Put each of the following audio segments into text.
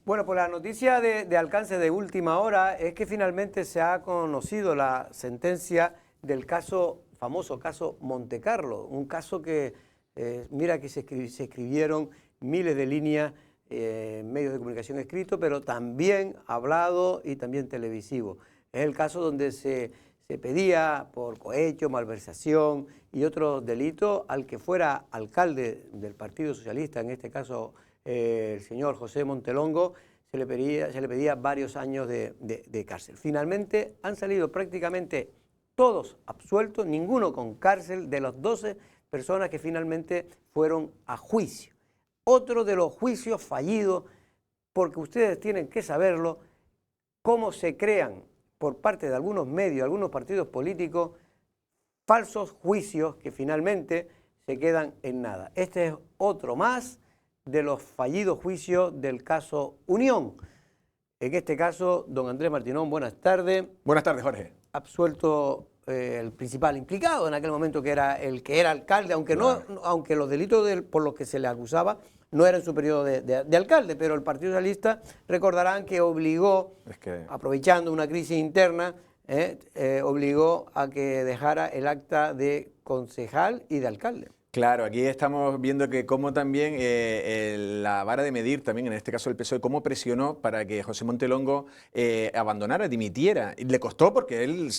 Bueno, pues la noticia de alcance de última hora es que finalmente se ha conocido la sentencia del famoso caso Montecarlo, un caso que, mira que se escribieron miles de líneas en medios de comunicación escritos, pero también hablado y también televisivo. Es el caso donde se pedía por cohecho, malversación y otros delitos al que fuera alcalde del Partido Socialista, en este caso el señor José Montelongo, se le pedía varios años de cárcel. Finalmente han salido prácticamente todos absueltos, ninguno con cárcel, de las 12 personas que finalmente fueron a juicio. Otro de los juicios fallidos, porque ustedes tienen que saberlo, cómo se crean por parte de algunos medios, algunos partidos políticos, falsos juicios que finalmente se quedan en nada. Este es otro más de los fallidos juicios del caso Unión. En este caso, don Andrés Martinón, buenas tardes. Buenas tardes, Jorge. Absuelto el principal implicado en aquel momento, que era el que era alcalde, aunque, claro, aunque los delitos por los que se le acusaba no eran en su periodo de alcalde, pero el Partido Socialista, recordarán que obligó, aprovechando una crisis interna, obligó a que dejara el acta de concejal y de alcalde. Claro, aquí estamos viendo que cómo también la vara de medir, también en este caso el PSOE, cómo presionó para que José Montelongo abandonara, dimitiera. Y le costó porque él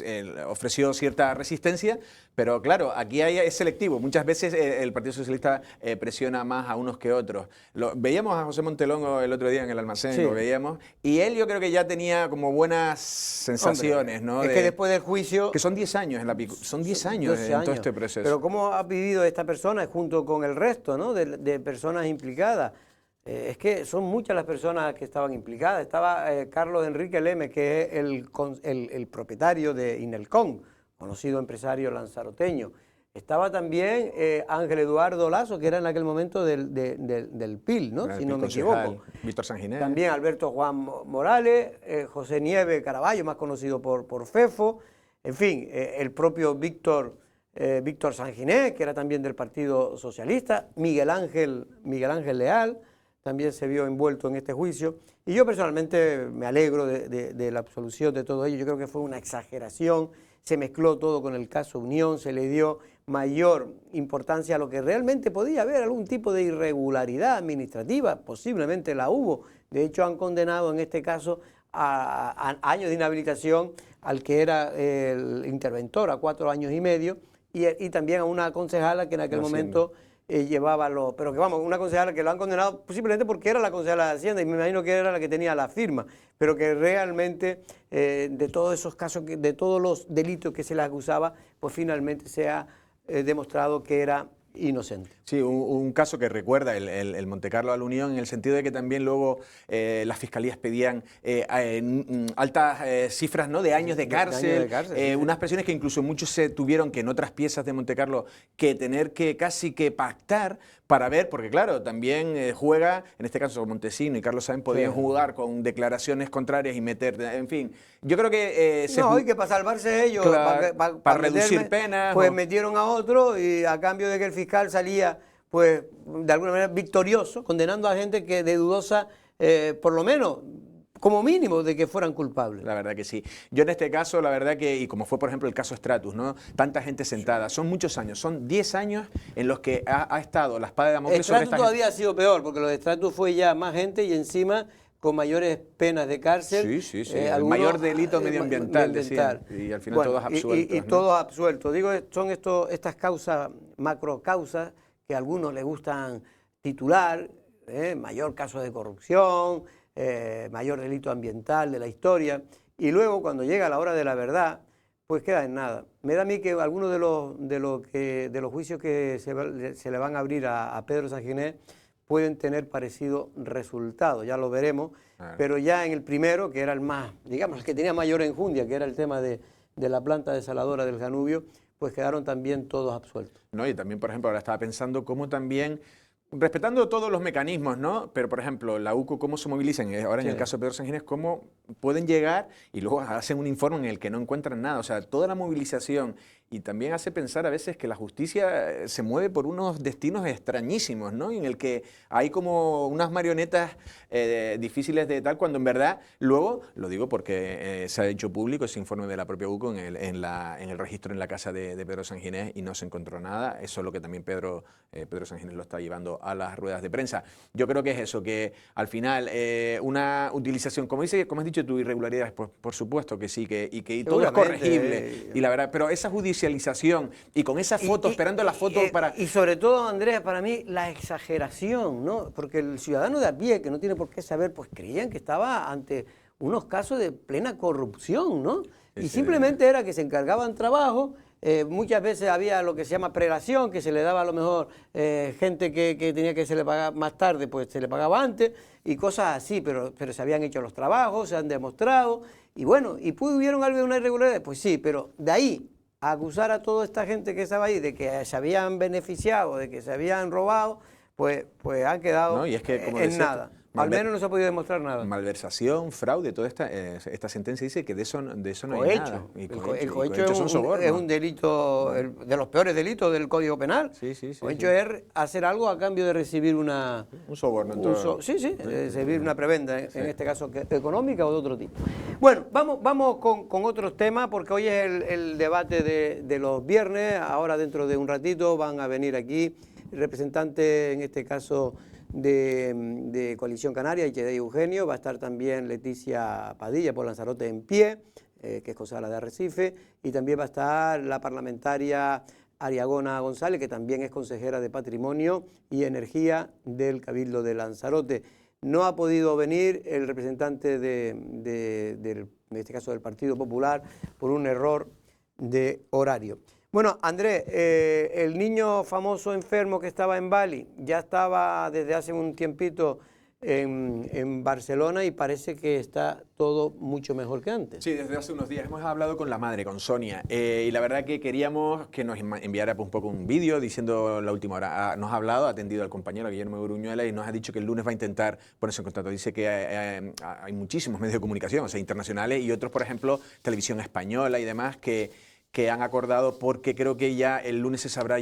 ofreció cierta resistencia, pero claro, aquí es selectivo. Muchas veces el Partido Socialista presiona más a unos que otros. Veíamos a José Montelongo el otro día en el almacén, sí, lo veíamos, y él yo creo que ya tenía como buenas sensaciones. Hombre, ¿no? Es que después del juicio... Que son 10 años, son 10 años en todo este proceso. Pero ¿cómo ha vivido esta persona junto con el resto, ¿no?, de personas implicadas? Es que son muchas las personas que estaban implicadas. Estaba Carlos Enrique Leme, que es el propietario de Inelcom, conocido empresario lanzaroteño. Estaba también Ángel Eduardo Lazo, que era en aquel momento del PIL, ¿no?, si no me equivoco. Víctor Sanginé. También Alberto Juan Morales, José Nieves Caraballo, más conocido por Fefo. En fin, el propio Víctor Sanginé, que era también del Partido Socialista. Miguel Ángel Leal también se vio envuelto en este juicio. Y yo personalmente me alegro de la absolución de todo ello. Yo creo que fue una exageración. Se mezcló todo con el caso Unión, se le dio mayor importancia a lo que realmente podía haber algún tipo de irregularidad administrativa. Posiblemente la hubo. De hecho, han condenado en este caso a años de inhabilitación al que era el interventor, a 4 años y medio, y también a una concejala que en aquel momento llevaba pero que vamos, una concejala que lo han condenado posiblemente porque era la concejala de Hacienda, y me imagino que era la que tenía la firma, pero que realmente de todos esos casos, de todos los delitos que se le acusaba, pues finalmente se ha demostrado que era inocente. Sí, un caso que recuerda el Montecarlo a la Unión, en el sentido de que también luego las fiscalías pedían altas cifras, ¿no?, de años de cárcel, sí, unas presiones que incluso muchos se tuvieron que en otras piezas de Montecarlo que tener que casi que pactar para ver, porque claro, también juega, en este caso Montesino y Carlos Sainz podían jugar con declaraciones contrarias y meter, en fin, yo creo que... y que para salvarse ellos, claro, para reducir penas... Pues metieron a otro y a cambio de que el fiscal salía, pues, de alguna manera victorioso, condenando a gente que de dudosa, por lo menos, como mínimo, de que fueran culpables. La verdad que sí. Yo en este caso, la verdad que, y como fue por ejemplo el caso Stratus, ¿no?, tanta gente sentada, son muchos años, son 10 años en los que ha estado la espada de Damocles sobre esta gente. Stratus todavía ha sido peor, porque lo de Stratus fue ya más gente y encima con mayores penas de cárcel. Sí. El mayor delito medioambiental, decían, y al final, bueno, todos absueltos. Y todos absueltos. Digo, son estas causas, macrocausas, que a algunos les gustan titular, mayor caso de corrupción, mayor delito ambiental de la historia, y luego cuando llega la hora de la verdad, pues queda en nada. Me da a mí que algunos de los juicios que se le van a abrir a Pedro Sanginé pueden tener parecido resultado, ya lo veremos, pero ya en el primero, que era el más, digamos, el que tenía mayor enjundia, que era el tema de la planta desaladora del Danubio, pues quedaron también todos absueltos. No, y también, por ejemplo, ahora estaba pensando cómo también respetando todos los mecanismos, ¿no? Pero, por ejemplo, la UCO, ¿cómo se movilizan? Ahora, en el caso de Pedro Sanginés, ¿cómo pueden llegar y luego hacen un informe en el que no encuentran nada? O sea, toda la movilización, y también hace pensar a veces que la justicia se mueve por unos destinos extrañísimos, ¿no? En el que hay como unas marionetas difíciles de tal, cuando en verdad, luego, lo digo porque se ha hecho público ese informe de la propia UCO en el registro en la casa de Pedro Sanginés y no se encontró nada. Eso es lo que también Pedro Sanginés lo está llevando a las ruedas de prensa. Yo creo que es eso, que al final una utilización, como has dicho tú, irregularidades, pues por supuesto que sí, y todo es corregible. Y la verdad, pero esa judicialización y con esa foto, esperando la foto para... Y sobre todo, Andrea, para mí, la exageración, ¿no? Porque el ciudadano de a pie, que no tiene por qué saber, pues creían que estaba ante unos casos de plena corrupción, ¿no? Y simplemente era que se encargaban trabajo. Muchas veces había lo que se llama prelación, que se le daba a lo mejor gente que tenía que se le pagaba más tarde, pues se le pagaba antes, y cosas así, pero se habían hecho los trabajos, se han demostrado, y bueno, ¿y hubieron algo de una irregularidad? Pues sí, pero de ahí a acusar a toda esta gente que estaba ahí de que se habían beneficiado, de que se habían robado, pues han quedado no, y es que, como en decía, nada. Al menos no se ha podido demostrar nada. Malversación, fraude, toda esta sentencia dice que de eso no hay nada. El cohecho es un delito, de los peores delitos del Código Penal. Sí. Cohecho es hacer algo a cambio de recibir un soborno. Recibir una prebenda, en este caso económica o de otro tipo. Bueno, vamos con otros temas, porque hoy es el debate de los viernes. Ahora, dentro de un ratito, van a venir aquí representantes, en este caso de Coalición Canaria, y de Eugenio. Va a estar también Leticia Padilla por Lanzarote en pie, que es concejala de Arrecife, y también va a estar la parlamentaria Ariagona González, que también es consejera de Patrimonio y Energía del Cabildo de Lanzarote. No ha podido venir el representante en este caso del Partido Popular, por un error de horario. Bueno, Andrés, el niño famoso enfermo que estaba en Bali ya estaba desde hace un tiempito en Barcelona, y parece que está todo mucho mejor que antes. Sí, desde hace unos días hemos hablado con la madre, con Sonia, y la verdad que queríamos que nos enviara un poco un vídeo diciendo la última hora. Nos ha hablado, ha atendido al compañero Guillermo Gruñuela y nos ha dicho que el lunes va a intentar ponerse en contacto. Dice que hay muchísimos medios de comunicación, o sea, internacionales, y otros, por ejemplo, Televisión Española y demás, que han acordado, porque creo que ya el lunes se sabrá,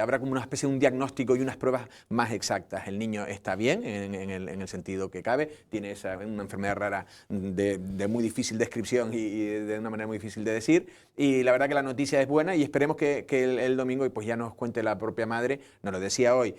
habrá como una especie de un diagnóstico y unas pruebas más exactas. El niño está bien en el sentido que cabe, tiene una enfermedad rara de muy difícil descripción y de una manera muy difícil de decir, y la verdad que la noticia es buena, y esperemos que el domingo pues ya nos cuente la propia madre. Nos lo decía hoy,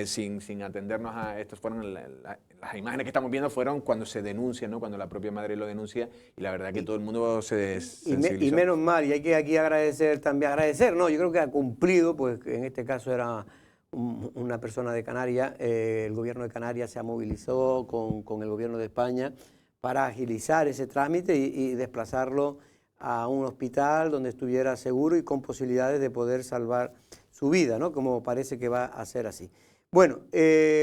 sin atendernos a estos. Fueron las imágenes que estamos viendo fueron cuando se denuncia, ¿no? Cuando la propia madre lo denuncia, y la verdad que todo el mundo se sensibilizó. Y menos mal, y hay que aquí agradecer, no, yo creo que ha cumplido, pues en este caso era una persona de Canarias. El gobierno de Canarias se movilizó con el gobierno de España para agilizar ese trámite y desplazarlo a un hospital donde estuviera seguro y con posibilidades de poder salvar su vida, ¿no? Como parece que va a ser así. Bueno,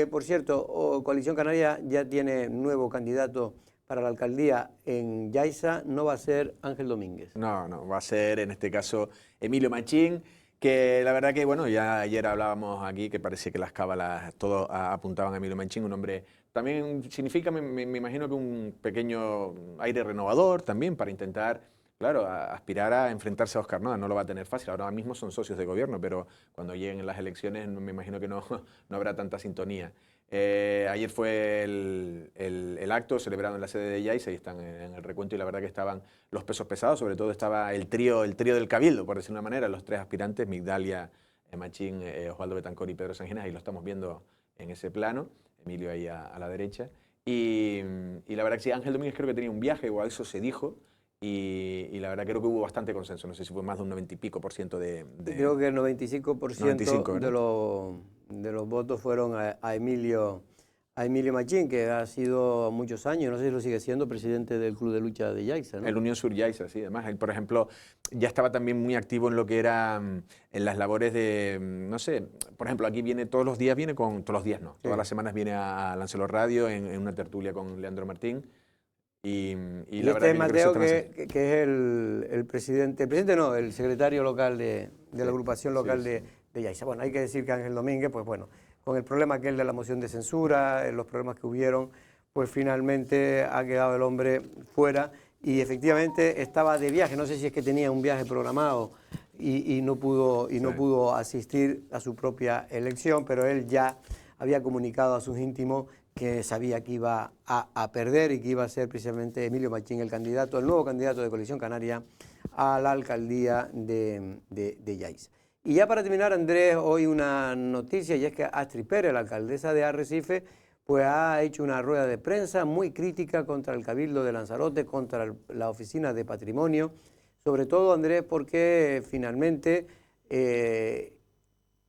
por cierto, Coalición Canaria ya tiene nuevo candidato para la alcaldía en Yaiza. No va a ser Ángel Domínguez. No, va a ser en este caso Emilio Machín, que la verdad que, bueno, ya ayer hablábamos aquí que parecía que las cábalas todos apuntaban a Emilio Machín, un hombre también significa, me imagino que un pequeño aire renovador también para intentar, claro, aspirar a enfrentarse a Óscar Noda. No lo va a tener fácil, ahora mismo son socios de gobierno, pero cuando lleguen las elecciones me imagino que no habrá tanta sintonía. Ayer fue el acto celebrado en la sede de Yaiza, y están en el recuento, y la verdad que estaban los pesos pesados. Sobre todo estaba el trío del Cabildo, por decirlo de una manera, los tres aspirantes: Migdalia, Machín, Osvaldo Betancor y Pedro Sanginés. Ahí lo estamos viendo en ese plano, Emilio ahí a la derecha, y la verdad que sí, Ángel Domínguez creo que tenía un viaje, o eso se dijo. Y la verdad creo que hubo bastante consenso, no sé si fue más de un 90 y pico % de... Creo que el 95% de los votos fueron a Emilio Machín, que ha sido muchos años, no sé si lo sigue siendo, presidente del Club de Lucha de Yaiza, ¿no? El Unión Sur Yaiza, sí. Además, él, por ejemplo, ya estaba también muy activo en lo que era en las labores de, no sé, por ejemplo, aquí viene todos los días, todas las semanas viene a Lancelot Radio en una tertulia con Leandro Martín. Y la verdad es Mateo, que es el secretario local de la agrupación local de Yaiza. Bueno, hay que decir que Ángel Domínguez, pues bueno, con el problema aquel de la moción de censura, los problemas que hubieron, pues finalmente ha quedado el hombre fuera y efectivamente estaba de viaje, no sé si es que tenía un viaje programado y no pudo asistir a su propia elección, pero él ya había comunicado a sus íntimos que sabía que iba a perder y que iba a ser precisamente Emilio Machín el nuevo candidato de Coalición Canaria a la alcaldía de Yaiza. Y ya para terminar, Andrés, hoy una noticia, y es que Astrid Pérez, la alcaldesa de Arrecife, pues ha hecho una rueda de prensa muy crítica contra el Cabildo de Lanzarote, contra la Oficina de Patrimonio, sobre todo, Andrés, porque finalmente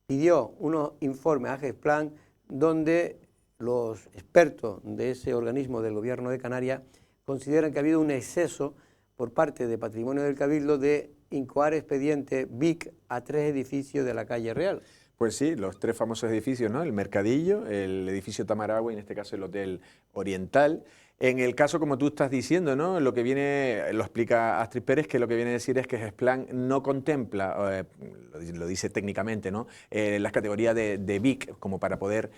pidió unos informes a GESPLAN donde los expertos de ese organismo del Gobierno de Canarias consideran que ha habido un exceso por parte de Patrimonio del Cabildo de incoar expediente BIC a 3 edificios de la calle Real. Pues sí, los 3 famosos edificios, ¿no? El Mercadillo, el edificio Tamaragua y en este caso el Hotel Oriental. En el caso, como tú estás diciendo, ¿no? Lo explica Astrid Pérez, que lo que viene a decir es que GESPLAN no contempla, lo dice técnicamente, ¿no? Las categorías de BIC como para poder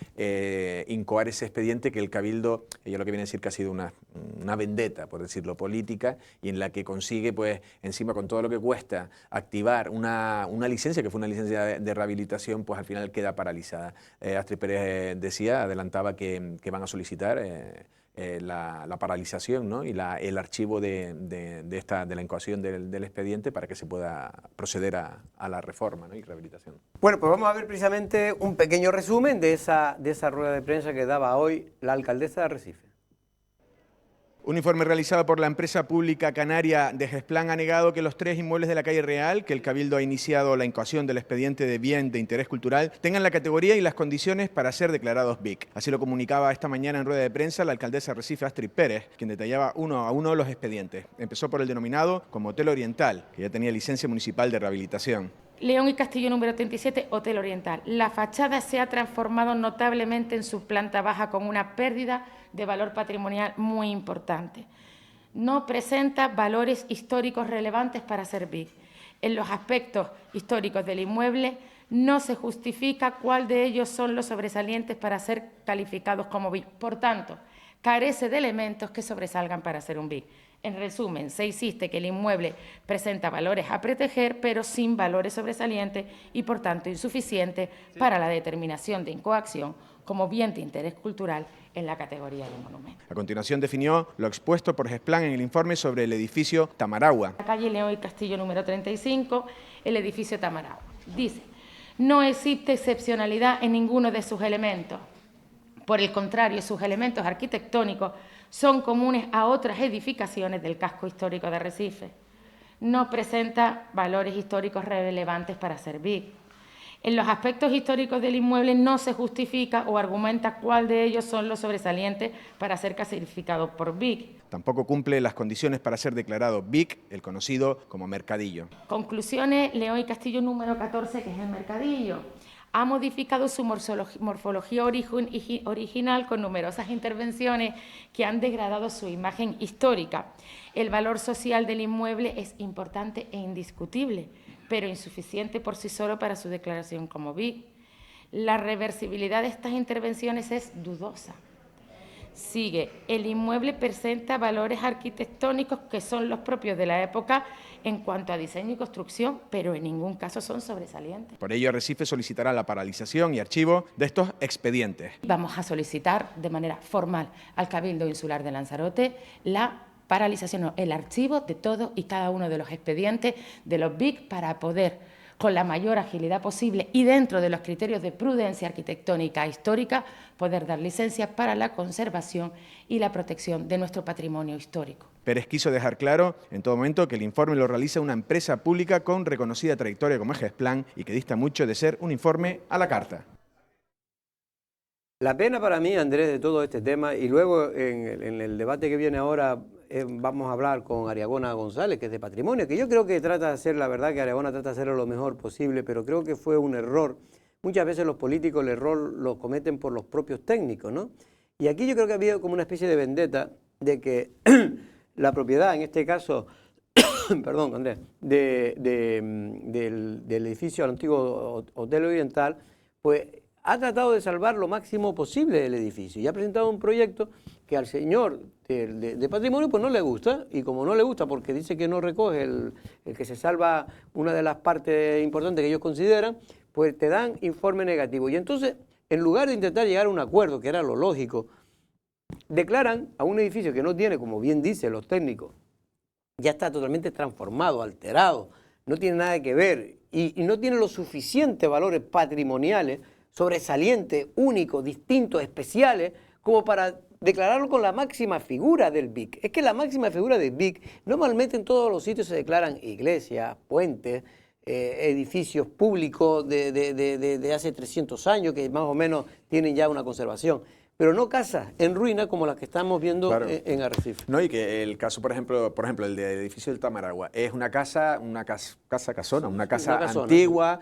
incoar ese expediente que el Cabildo, ella lo que viene a decir que ha sido una vendetta, por decirlo, política, y en la que consigue, pues, encima con todo lo que cuesta activar una licencia, que fue una licencia de rehabilitación, pues al final queda paralizada. Astrid Pérez adelantaba que van a solicitar la paralización, ¿no? Y el archivo de la incoación del expediente para que se pueda proceder a la reforma, ¿no? Y rehabilitación. Bueno, pues vamos a ver precisamente un pequeño resumen de esa rueda de prensa que daba hoy la alcaldesa de Arrecife. Un informe realizado por la empresa pública canaria de GESPLAN ha negado que los 3 inmuebles de la calle Real, que el Cabildo ha iniciado la incoación del expediente de bien de interés cultural, tengan la categoría y las condiciones para ser declarados BIC. Así lo comunicaba esta mañana en rueda de prensa la alcaldesa de Arrecife, Astrid Pérez, quien detallaba uno a uno los expedientes. Empezó por el denominado como Hotel Oriental, que ya tenía licencia municipal de rehabilitación. León y Castillo número 37, Hotel Oriental. La fachada se ha transformado notablemente en su planta baja con una pérdida de valor patrimonial muy importante. No presenta valores históricos relevantes para ser BIC. En los aspectos históricos del inmueble no se justifica cuál de ellos son los sobresalientes para ser calificados como BIC. Por tanto, carece de elementos que sobresalgan para ser un BIC. En resumen, se insiste que el inmueble presenta valores a proteger, pero sin valores sobresalientes y, por tanto, insuficientes para la determinación de incoacción como bien de interés cultural en la categoría de monumento. A continuación definió lo expuesto por GESPLAN en el informe sobre el edificio Tamaragua. La calle León y Castillo número 35, el edificio Tamaragua. Dice, no existe excepcionalidad en ninguno de sus elementos. Por el contrario, sus elementos arquitectónicos son comunes a otras edificaciones del casco histórico de Arrecife. No presenta valores históricos relevantes para ser BIC. En los aspectos históricos del inmueble no se justifica o argumenta cuál de ellos son los sobresalientes para ser clasificado por BIC. Tampoco cumple las condiciones para ser declarado BIC, el conocido como Mercadillo. Conclusiones, León y Castillo número 14, que es el Mercadillo. Ha modificado su morfología original con numerosas intervenciones que han degradado su imagen histórica. El valor social del inmueble es importante e indiscutible, pero insuficiente por sí solo para su declaración como BIC. La reversibilidad de estas intervenciones es dudosa. Sigue, el inmueble presenta valores arquitectónicos que son los propios de la época en cuanto a diseño y construcción, pero en ningún caso son sobresalientes. Por ello, Arrecife solicitará la paralización y archivo de estos expedientes. Vamos a solicitar de manera formal al Cabildo Insular de Lanzarote la paralización, no, el archivo de todos y cada uno de los expedientes de los BIC para poder, con la mayor agilidad posible y dentro de los criterios de prudencia arquitectónica e histórica, poder dar licencias para la conservación y la protección de nuestro patrimonio histórico. Pérez quiso dejar claro en todo momento que el informe lo realiza una empresa pública con reconocida trayectoria como GESPLAN y que dista mucho de ser un informe a la carta. La pena para mí, Andrés, de todo este tema, y luego en el debate que viene ahora vamos a hablar con Ariagona González, que es de Patrimonio, que yo creo que trata de hacer, la verdad que Ariagona trata de hacerlo lo mejor posible, pero creo que fue un error. Muchas veces los políticos el error lo cometen por los propios técnicos, ¿no? Y aquí yo creo que ha habido como una especie de vendetta de que la propiedad, en este caso, perdón, Andrés, del edificio al antiguo Hotel Oriental, pues ha tratado de salvar lo máximo posible el edificio y ha presentado un proyecto que al señor de patrimonio pues no le gusta, y como no le gusta porque dice que no recoge el que se salva una de las partes importantes que ellos consideran, pues te dan informe negativo. Y entonces, en lugar de intentar llegar a un acuerdo, que era lo lógico, declaran a un edificio que no tiene, como bien dicen los técnicos, ya está totalmente transformado, alterado, no tiene nada que ver y no tiene los suficientes valores patrimoniales, sobresalientes, únicos, distintos, especiales, como para declararlo con la máxima figura del BIC. Es que la máxima figura del BIC, normalmente en todos los sitios se declaran iglesias, puentes, edificios públicos de hace 300 años que más o menos tienen ya una conservación, pero no casas en ruina como las que estamos viendo claro. en Arrecife. No, y que el caso, por ejemplo el del edificio del Tamaragua, es una casa casona, una casa antigua,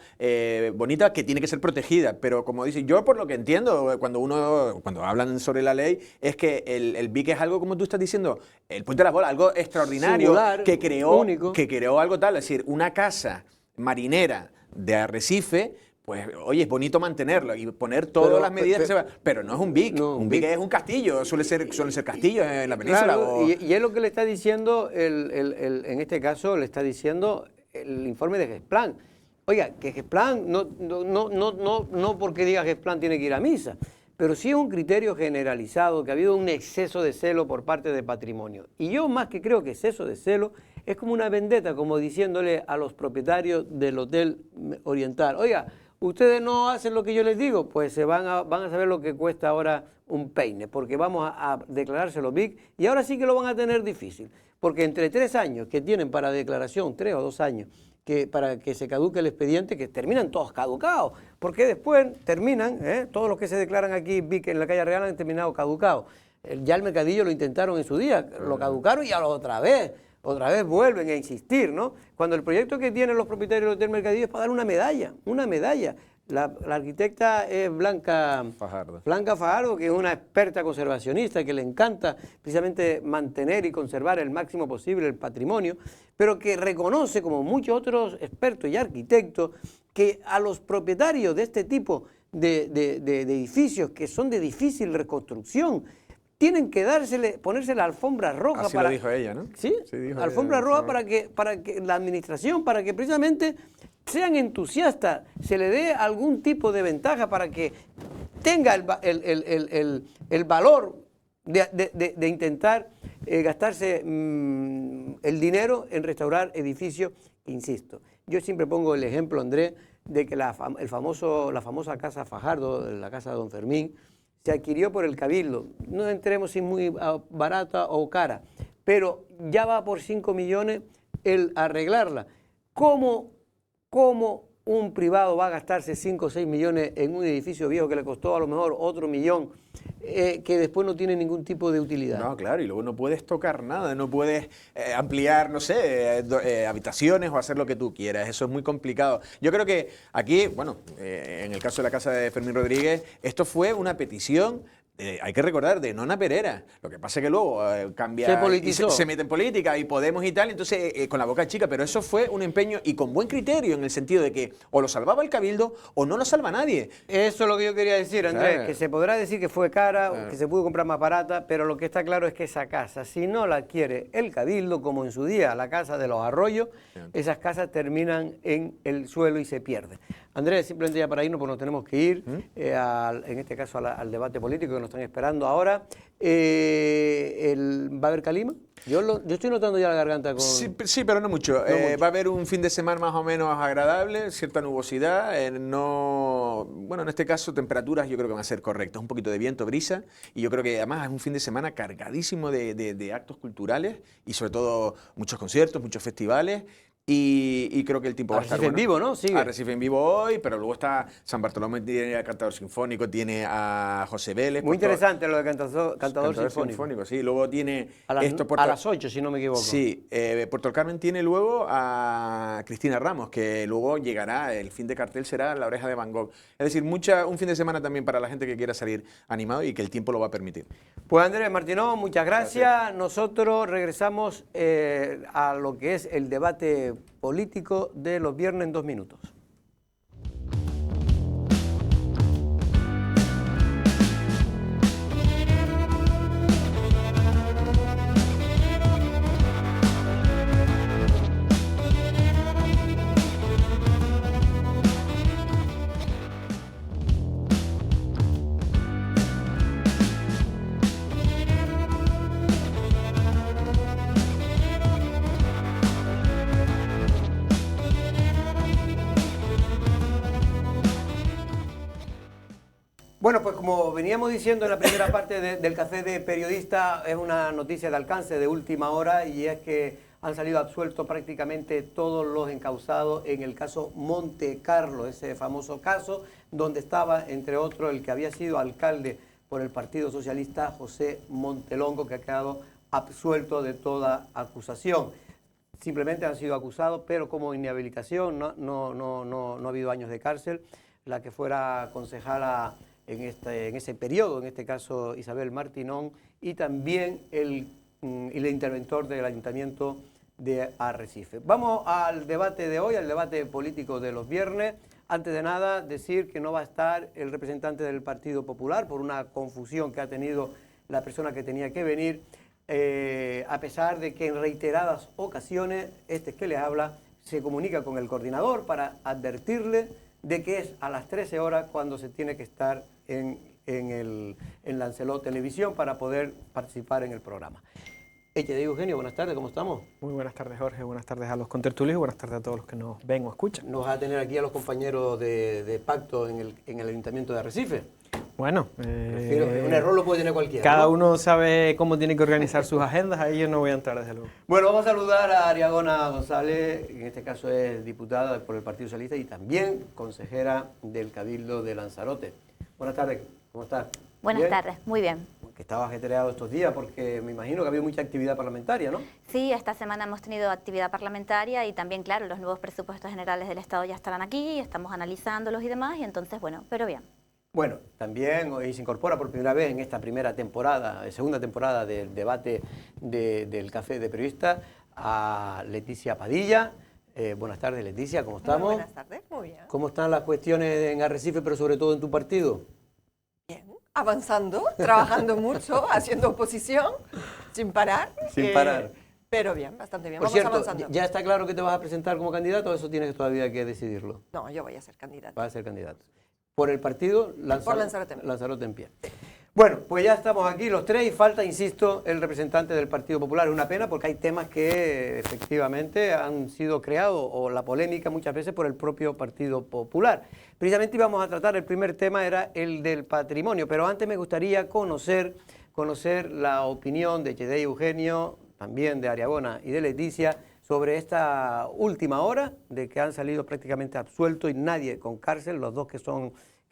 bonita, que tiene que ser protegida, pero como dice, yo por lo que entiendo, cuando hablan sobre la ley, es que el BIC es algo, como tú estás diciendo, el Puente de las Bolas, algo extraordinario, singular, que creó algo tal, es decir, una casa marinera de Arrecife, pues, oye, es bonito mantenerlo y poner todas las medidas que se van. Pero no es un BIC. No, un BIC es un castillo. Suelen ser castillos en la península. Claro, y es lo que le está diciendo, en este caso, le está diciendo el informe de GESPLAN. Oiga, que GESPLAN, no porque diga GESPLAN tiene que ir a misa, pero sí es un criterio generalizado, que ha habido un exceso de celo por parte de patrimonio. Y yo más que creo que exceso de celo, es como una vendetta, como diciéndole a los propietarios del Hotel Oriental, oiga, ustedes no hacen lo que yo les digo, pues se van a saber lo que cuesta ahora un peine, porque vamos a declarárselo BIC y ahora sí que lo van a tener difícil, porque entre 3 años que tienen para declaración, 3 o 2 años, para que se caduque el expediente, que terminan todos caducados, porque después terminan, todos los que se declaran aquí BIC en la calle Real han terminado caducados. Ya el Mercadillo lo intentaron en su día, lo caducaron y ahora otra vez vuelven a insistir, ¿no? Cuando el proyecto que tienen los propietarios del Hotel Mercadillo es para dar una medalla. La arquitecta es Blanca Fajardo, que es una experta conservacionista, que le encanta precisamente mantener y conservar el máximo posible el patrimonio, pero que reconoce, como muchos otros expertos y arquitectos, que a los propietarios de este tipo de edificios, que son de difícil reconstrucción, tienen que ponerse la alfombra roja. Así lo dijo ella, ¿no? Sí, alfombra roja para que la administración, para que precisamente sean entusiastas, se le dé algún tipo de ventaja para que tenga el valor de intentar gastarse el dinero en restaurar edificios, insisto. Yo siempre pongo el ejemplo, Andrés, de que la famosa casa Fajardo, la casa de Don Fermín, se adquirió por el Cabildo. No entremos si muy barata o cara, pero ya va por 5 millones el arreglarla. ¿Cómo un privado va a gastarse 5 o 6 millones en un edificio viejo que le costó a lo mejor otro millón, que después no tiene ningún tipo de utilidad? No, claro, y luego no puedes tocar nada, no puedes ampliar, no sé, habitaciones o hacer lo que tú quieras, eso es muy complicado. Yo creo que aquí, bueno, en el caso de la casa de Fermín Rodríguez, esto fue una petición, hay que recordar, de Nona Perera. Lo que pasa es que luego cambia, se politizó, se mete en política y Podemos y tal, entonces con la boca chica, pero eso fue un empeño y con buen criterio, en el sentido de que o lo salvaba el Cabildo o no lo salva nadie. Eso es lo que yo quería decir, Andrés, claro, que se podrá decir que fue cara, claro, que se pudo comprar más barata, pero lo que está claro es que esa casa, si no la adquiere el Cabildo, como en su día la casa de los Arroyos, esas casas terminan en el suelo y se pierden. Andrés, simplemente ya para irnos, pues nos tenemos que ir, en este caso al debate político que nos están esperando ahora. ¿Va a haber calima? Yo estoy notando ya la garganta con... Sí, pero no mucho. Va a haber un fin de semana más o menos agradable, cierta nubosidad, bueno, en este caso temperaturas yo creo que van a ser correctas, un poquito de viento, brisa, y yo creo que además es un fin de semana cargadísimo de actos culturales y sobre todo muchos conciertos, muchos festivales. Y creo que el tiempo va a estar bueno. Arrecife en vivo, ¿no? Sigue. Arrecife en vivo hoy, pero luego está San Bartolomé, tiene al cantador sinfónico, tiene a José Vélez. Muy interesante lo de cantador sinfónico. Sí, luego tiene... A las 8, si no me equivoco. Sí, Puerto del Carmen tiene luego a Cristina Ramos, que luego llegará, el fin de cartel será La Oreja de Van Gogh. Es decir, un fin de semana también para la gente que quiera salir animado y que el tiempo lo va a permitir. Pues Andrés Martínov, muchas gracias. Nosotros regresamos a lo que es el debate político de los viernes en 2 minutos. Bueno, pues como veníamos diciendo en la primera parte del Café de Periodista, es una noticia de alcance de última hora y es que han salido absueltos prácticamente todos los encausados en el caso Montecarlo, ese famoso caso donde estaba, entre otros, el que había sido alcalde por el Partido Socialista, José Montelongo, que ha quedado absuelto de toda acusación. Simplemente han sido acusados, pero como inhabilitación, no ha habido años de cárcel. La que fuera concejala en ese periodo, en este caso Isabel Martinón, y también el interventor del Ayuntamiento de Arrecife. Vamos al debate de hoy, al debate político de los viernes. Antes de nada, decir que no va a estar el representante del Partido Popular por una confusión que ha tenido la persona que tenía que venir, a pesar de que en reiteradas ocasiones este que le habla se comunica con el coordinador para advertirle de que es a las 13 horas cuando se tiene que estar en Lancelot Televisión para poder participar en el programa. Eugenio, buenas tardes, ¿cómo estamos? Muy buenas tardes, Jorge, buenas tardes a los contertulios y buenas tardes a todos los que nos ven o escuchan. Nos va a tener aquí a los compañeros de pacto en el Ayuntamiento de Arrecife. Bueno, un error lo puede tener cualquiera. Cada ¿no? uno sabe cómo tiene que organizar sus agendas, ahí yo no voy a entrar desde luego. Bueno, vamos a saludar a Ariagona González, en este caso es diputada por el Partido Socialista y también consejera del Cabildo de Lanzarote. Buenas tardes, ¿cómo estás? Buenas tardes, muy bien. Que estaba ajetreado estos días porque me imagino que ha habido mucha actividad parlamentaria, ¿no? Sí, esta semana hemos tenido actividad parlamentaria y también, claro, los nuevos presupuestos generales del Estado ya estarán aquí, estamos analizándolos y demás, y entonces, bueno, pero bien. Bueno, también hoy se incorpora por primera vez en esta primera temporada, segunda temporada del debate del Café de Periodista, a Leticia Padilla. Buenas tardes, Leticia, ¿cómo estamos? Muy buenas tardes, muy bien. ¿Cómo están las cuestiones en Arrecife, pero sobre todo en tu partido? Bien, avanzando, trabajando mucho, haciendo oposición, sin parar. Sin parar. Pero bien, bastante bien, Por vamos cierto, avanzando. ¿ya está claro que te vas a presentar como candidato o eso tienes todavía que decidirlo? No, yo voy a ser candidata. Vas a ser candidato. ¿Por el partido? Por Lanzarote en Pie. Lanzarote en Pie. Bueno, pues ya estamos aquí los tres y falta, insisto, el representante del Partido Popular. Es una pena porque hay temas que efectivamente han sido creados o la polémica muchas veces por el propio Partido Popular. Precisamente íbamos a tratar, el primer tema era el del patrimonio, pero antes me gustaría conocer la opinión de Eugenio, también de Ariagona y de Leticia sobre esta última hora de que han salido prácticamente absueltos y nadie con cárcel, los dos que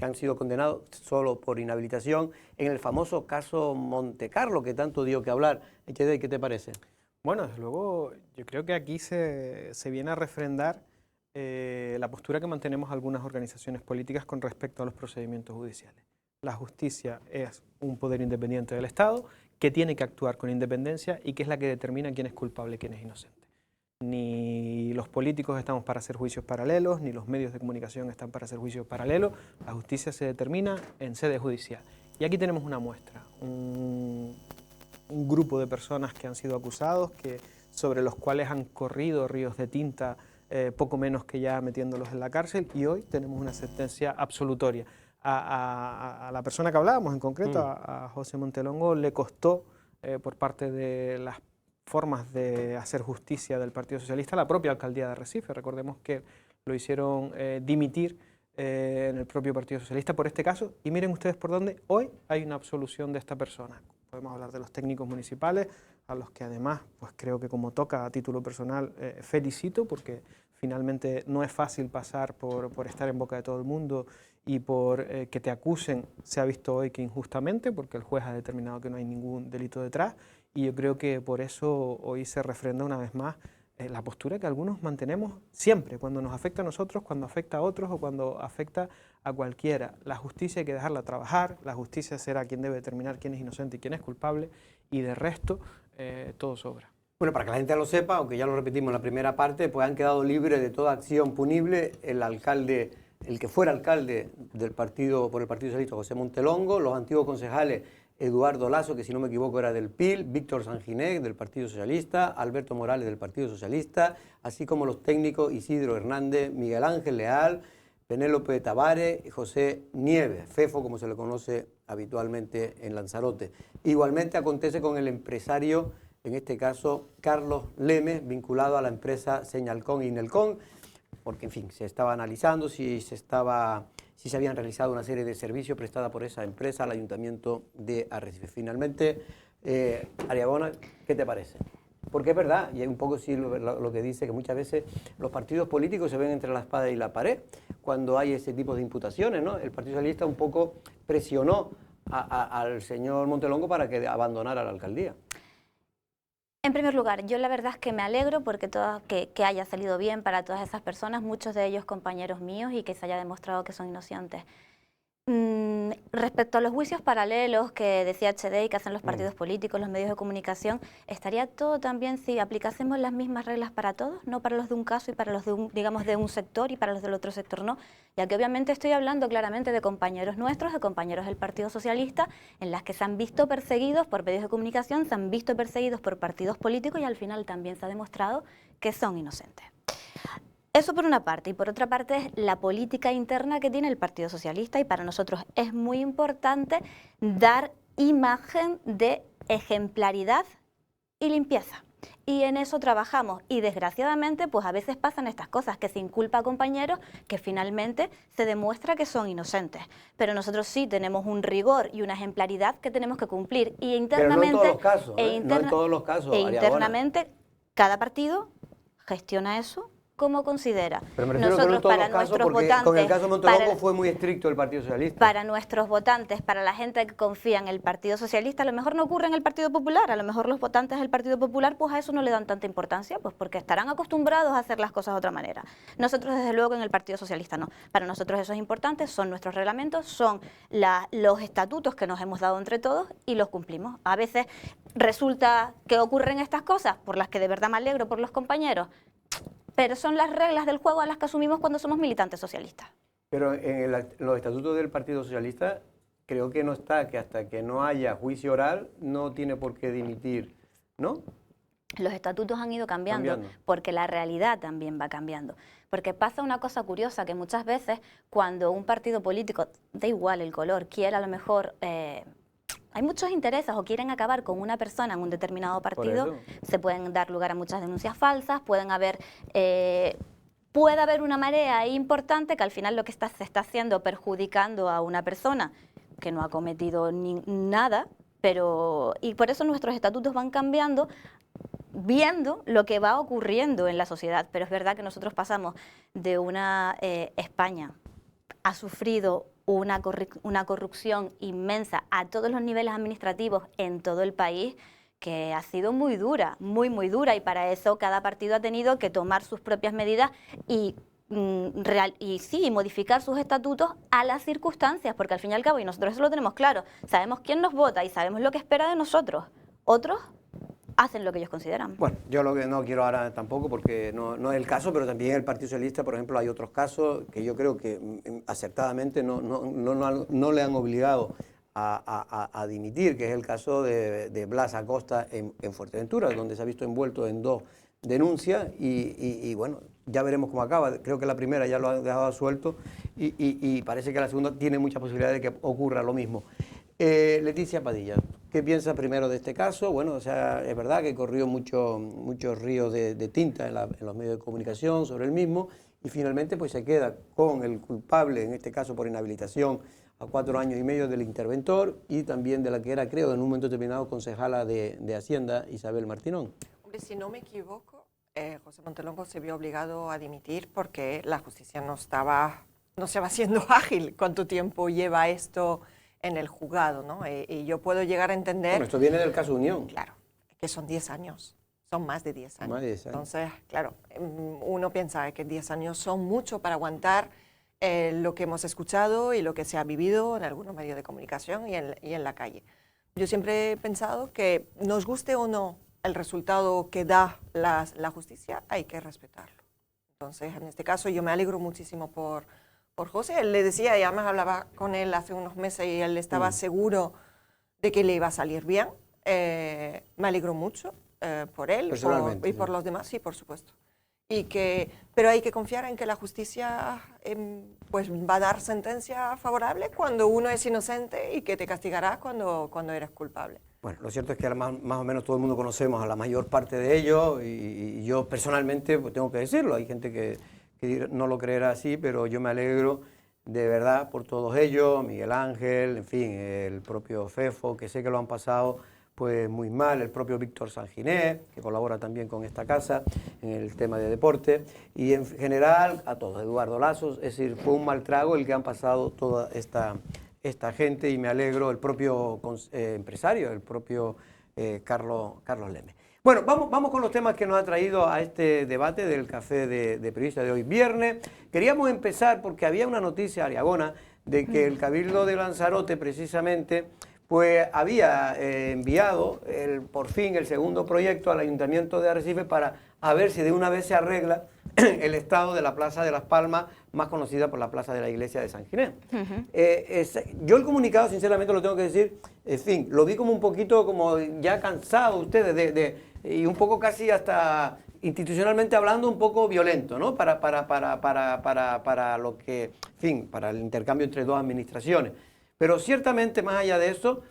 han sido condenados solo por inhabilitación en el famoso caso Montecarlo, que tanto dio que hablar. ¿Qué te parece? Bueno, desde luego, yo creo que aquí se viene a refrendar la postura que mantenemos algunas organizaciones políticas con respecto a los procedimientos judiciales. La justicia es un poder independiente del Estado que tiene que actuar con independencia y que es la que determina quién es culpable y quién es inocente. Ni los políticos estamos para hacer juicios paralelos, ni los medios de comunicación están para hacer juicios paralelos. La justicia se determina en sede judicial. Y aquí tenemos una muestra, un grupo de personas que han sido acusados, sobre los cuales han corrido ríos de tinta, poco menos que ya metiéndolos en la cárcel, y hoy tenemos una sentencia absolutoria. A la persona que hablábamos, en concreto, a José Montelongo, le costó, por parte de las formas de hacer justicia del Partido Socialista, la propia alcaldía de Arrecife. Recordemos que lo hicieron dimitir en el propio Partido Socialista por este caso, y miren ustedes por dónde hoy hay una absolución de esta persona. Podemos hablar de los técnicos municipales, a los que además, pues creo que como toca a título personal, felicito, porque finalmente no es fácil pasar por estar en boca de todo el mundo y por que te acusen, se ha visto hoy que injustamente, porque el juez ha determinado que no hay ningún delito detrás, y yo creo que por eso hoy se refrenda una vez más la postura que algunos mantenemos siempre, cuando nos afecta a nosotros, cuando afecta a otros o cuando afecta a cualquiera. La justicia hay que dejarla trabajar, la justicia será quien debe determinar quién es inocente y quién es culpable, y de resto todo sobra. Bueno, para que la gente lo sepa, aunque ya lo repetimos en la primera parte, pues han quedado libres de toda acción punible el que fuera alcalde por el Partido Socialista, José Montelongo, los antiguos concejales Eduardo Lasso, que si no me equivoco era del PIL, Víctor Sanginés del Partido Socialista, Alberto Morales del Partido Socialista, así como los técnicos Isidro Hernández, Miguel Ángel Leal, Penélope Tavares y José Nieves, Fefo como se le conoce habitualmente en Lanzarote. Igualmente acontece con el empresario, en este caso Carlos Lemes, vinculado a la empresa Señalcom y Inelcom, porque en fin, se estaba analizando si se estaba si se habían realizado una serie de servicios prestados por esa empresa al Ayuntamiento de Arrecife. Finalmente, Ariabona, ¿qué te parece? Porque es verdad, y hay un poco sí lo que dice, que muchas veces los partidos políticos se ven entre la espada y la pared cuando hay ese tipo de imputaciones, ¿no? El Partido Socialista un poco presionó al señor Montelongo para que abandonara la alcaldía. En primer lugar, yo la verdad es que me alegro porque que haya salido bien para todas esas personas, muchos de ellos compañeros míos, y que se haya demostrado que son inocentes. Respecto a los juicios paralelos que decía HD y que hacen los partidos políticos, los medios de comunicación, estaría todo también si aplicásemos las mismas reglas para todos, no para los de un caso y para los de un, digamos, de un sector y para los del otro sector no, ya que obviamente estoy hablando claramente de compañeros nuestros, de compañeros del Partido Socialista, en las que se han visto perseguidos por medios de comunicación, se han visto perseguidos por partidos políticos y al final también se ha demostrado que son inocentes. Eso por una parte, y por otra parte es la política interna que tiene el Partido Socialista, y para nosotros es muy importante dar imagen de ejemplaridad y limpieza. Y en eso trabajamos, y desgraciadamente pues a veces pasan estas cosas, que se inculpa a compañeros que finalmente se demuestra que son inocentes. Pero nosotros sí tenemos un rigor y una ejemplaridad que tenemos que cumplir. Y internamente, pero no en todos los casos, no en todos los casos, internamente cada partido gestiona eso como considera. Pero me refiero que no en todos los casos, porque con el caso de Montelongo fue muy estricto el Partido Socialista. Para nuestros votantes, para la gente que confía en el Partido Socialista, a lo mejor no ocurre en el Partido Popular, a lo mejor los votantes del Partido Popular pues a eso no le dan tanta importancia, pues porque estarán acostumbrados a hacer las cosas de otra manera. Nosotros desde luego en el Partido Socialista no. Para nosotros eso es importante, son nuestros reglamentos, son los estatutos que nos hemos dado entre todos y los cumplimos. A veces resulta que ocurren estas cosas, por las que de verdad me alegro por los compañeros, pero son las reglas del juego a las que asumimos cuando somos militantes socialistas. Pero en los estatutos del Partido Socialista creo que no está, que hasta que no haya juicio oral no tiene por qué dimitir, ¿no? Los estatutos han ido cambiando porque la realidad también va cambiando. Porque pasa una cosa curiosa, que muchas veces cuando un partido político, da igual el color, quiere a lo mejor... hay muchos intereses o quieren acabar con una persona en un determinado partido, se pueden dar lugar a muchas denuncias falsas, puede haber una marea importante que al final lo que se está haciendo perjudicando a una persona que no ha cometido nada, y por eso nuestros estatutos van cambiando viendo lo que va ocurriendo en la sociedad. Pero es verdad que nosotros pasamos de una España ha sufrido una corrupción inmensa a todos los niveles administrativos en todo el país, que ha sido muy dura, muy dura, y para eso cada partido ha tenido que tomar sus propias medidas y modificar sus estatutos a las circunstancias, porque al fin y al cabo, y nosotros eso lo tenemos claro, sabemos quién nos vota y sabemos lo que espera de nosotros. Otros hacen lo que ellos consideran. Bueno, yo lo que no quiero ahora tampoco, porque no es el caso, pero también en el Partido Socialista, por ejemplo, hay otros casos que yo creo que acertadamente no le han obligado a dimitir, que es el caso de Blas Acosta en Fuerteventura, donde se ha visto envuelto en 2 denuncias y bueno, ya veremos cómo acaba. Creo que la primera ya lo ha dejado suelto y parece que la segunda tiene mucha posibilidad de que ocurra lo mismo. Leticia Padilla, ¿qué piensas primero de este caso? Bueno, o sea, es verdad que corrió muchos ríos de tinta en los medios de comunicación sobre el mismo y finalmente pues se queda con el culpable, en este caso por inhabilitación a 4 años y medio del interventor y también de la que era, creo, en un momento determinado concejala de Hacienda, Isabel Martinón. Hombre, si no me equivoco, José Montelongo se vio obligado a dimitir porque la justicia no estaba siendo ágil. ¿Cuánto tiempo lleva esto en el juzgado, ¿no? Y yo puedo llegar a entender... Bueno, esto viene del caso Unión. Claro, que son 10 años, son más de 10 años. Más de 10 años. Entonces, claro, uno piensa que 10 años son mucho para aguantar lo que hemos escuchado y lo que se ha vivido en algunos medios de comunicación y en la calle. Yo siempre he pensado que nos guste o no el resultado que da la justicia, hay que respetarlo. Entonces, en este caso, yo me alegro muchísimo por José. Él le decía, y además hablaba con él hace unos meses y él estaba seguro de que le iba a salir bien. Me alegro mucho por él y por los demás, sí, por supuesto. Pero hay que confiar en que la justicia pues va a dar sentencia favorable cuando uno es inocente y que te castigará cuando eres culpable. Bueno, lo cierto es que más o menos todo el mundo conocemos a la mayor parte de ellos y yo personalmente pues, tengo que decirlo, hay gente que no lo creerá así, pero yo me alegro de verdad por todos ellos, Miguel Ángel, en fin, el propio Fefo, que sé que lo han pasado pues muy mal, el propio Víctor Sanginés, que colabora también con esta casa en el tema de deporte, y en general a todos, Eduardo Lazos, es decir, fue un mal trago el que han pasado toda esta gente, y me alegro, el propio empresario, el propio Carlos Leme. Bueno, vamos con los temas que nos ha traído a este debate del Café de Periodistas de hoy viernes. Queríamos empezar porque había una noticia, Ariagona, de que el Cabildo de Lanzarote precisamente pues había enviado por fin el segundo proyecto al Ayuntamiento de Arrecife para a ver si de una vez se arregla el estado de la Plaza de las Palmas, más conocida por la Plaza de la Iglesia de San Ginés. Yo el comunicado, sinceramente lo tengo que decir, en fin, lo vi como un poquito como ya cansado ustedes y un poco casi hasta institucionalmente hablando un poco violento, ¿no? Para lo que, en fin, para el intercambio entre dos administraciones. Pero ciertamente, más allá de eso,